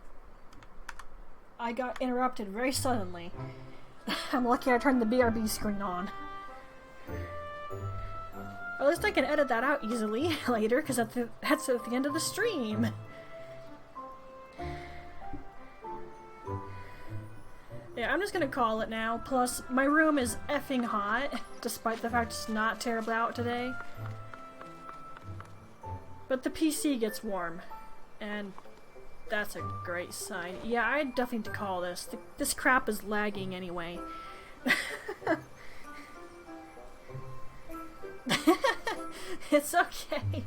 I got interrupted very suddenly. I'm lucky I turned the BRB screen on. At least I can edit that out easily later, because that's at the end of the stream. Yeah, I'm just gonna call it now. Plus, my room is effing hot, despite the fact it's not terribly out today. But the PC gets warm, and that's a great sign. Yeah, I definitely need to call this. This crap is lagging anyway. It's okay.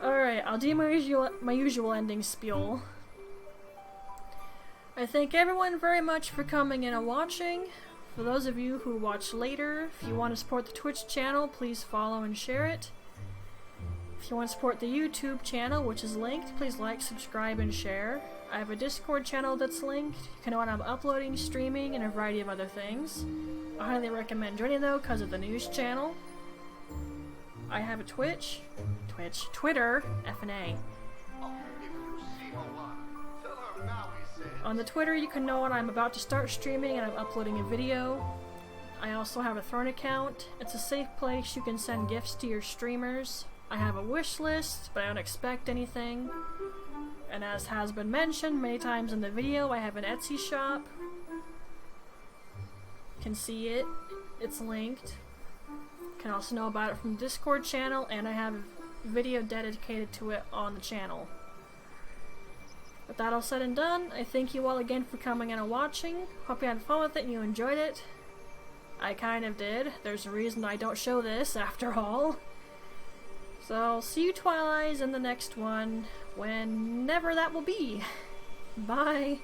Alright, I'll do my usual ending spiel. I thank everyone very much for coming in and watching. For those of you who watch later, if you want to support the Twitch channel, please follow and share it. If you want to support the YouTube channel, which is linked, please like, subscribe, and share. I have a Discord channel that's linked. You can know when I'm uploading, streaming, and a variety of other things. I highly recommend joining though because of the news channel. I have a Twitter, F&A. On the Twitter, you can know when I'm about to start streaming and I'm uploading a video. I also have a Throne account. It's a safe place you can send gifts to your streamers. I have a wish list, but I don't expect anything. And as has been mentioned many times in the video, I have an Etsy shop. You can see it. It's linked. You can also know about it from the Discord channel, and I have a video dedicated to it on the channel. With that all said and done, I thank you all again for coming in and watching. Hope you had fun with it and you enjoyed it. I kind of did. There's a reason I don't show this, after all. So I'll see you Twilights in the next one, whenever that will be. Bye!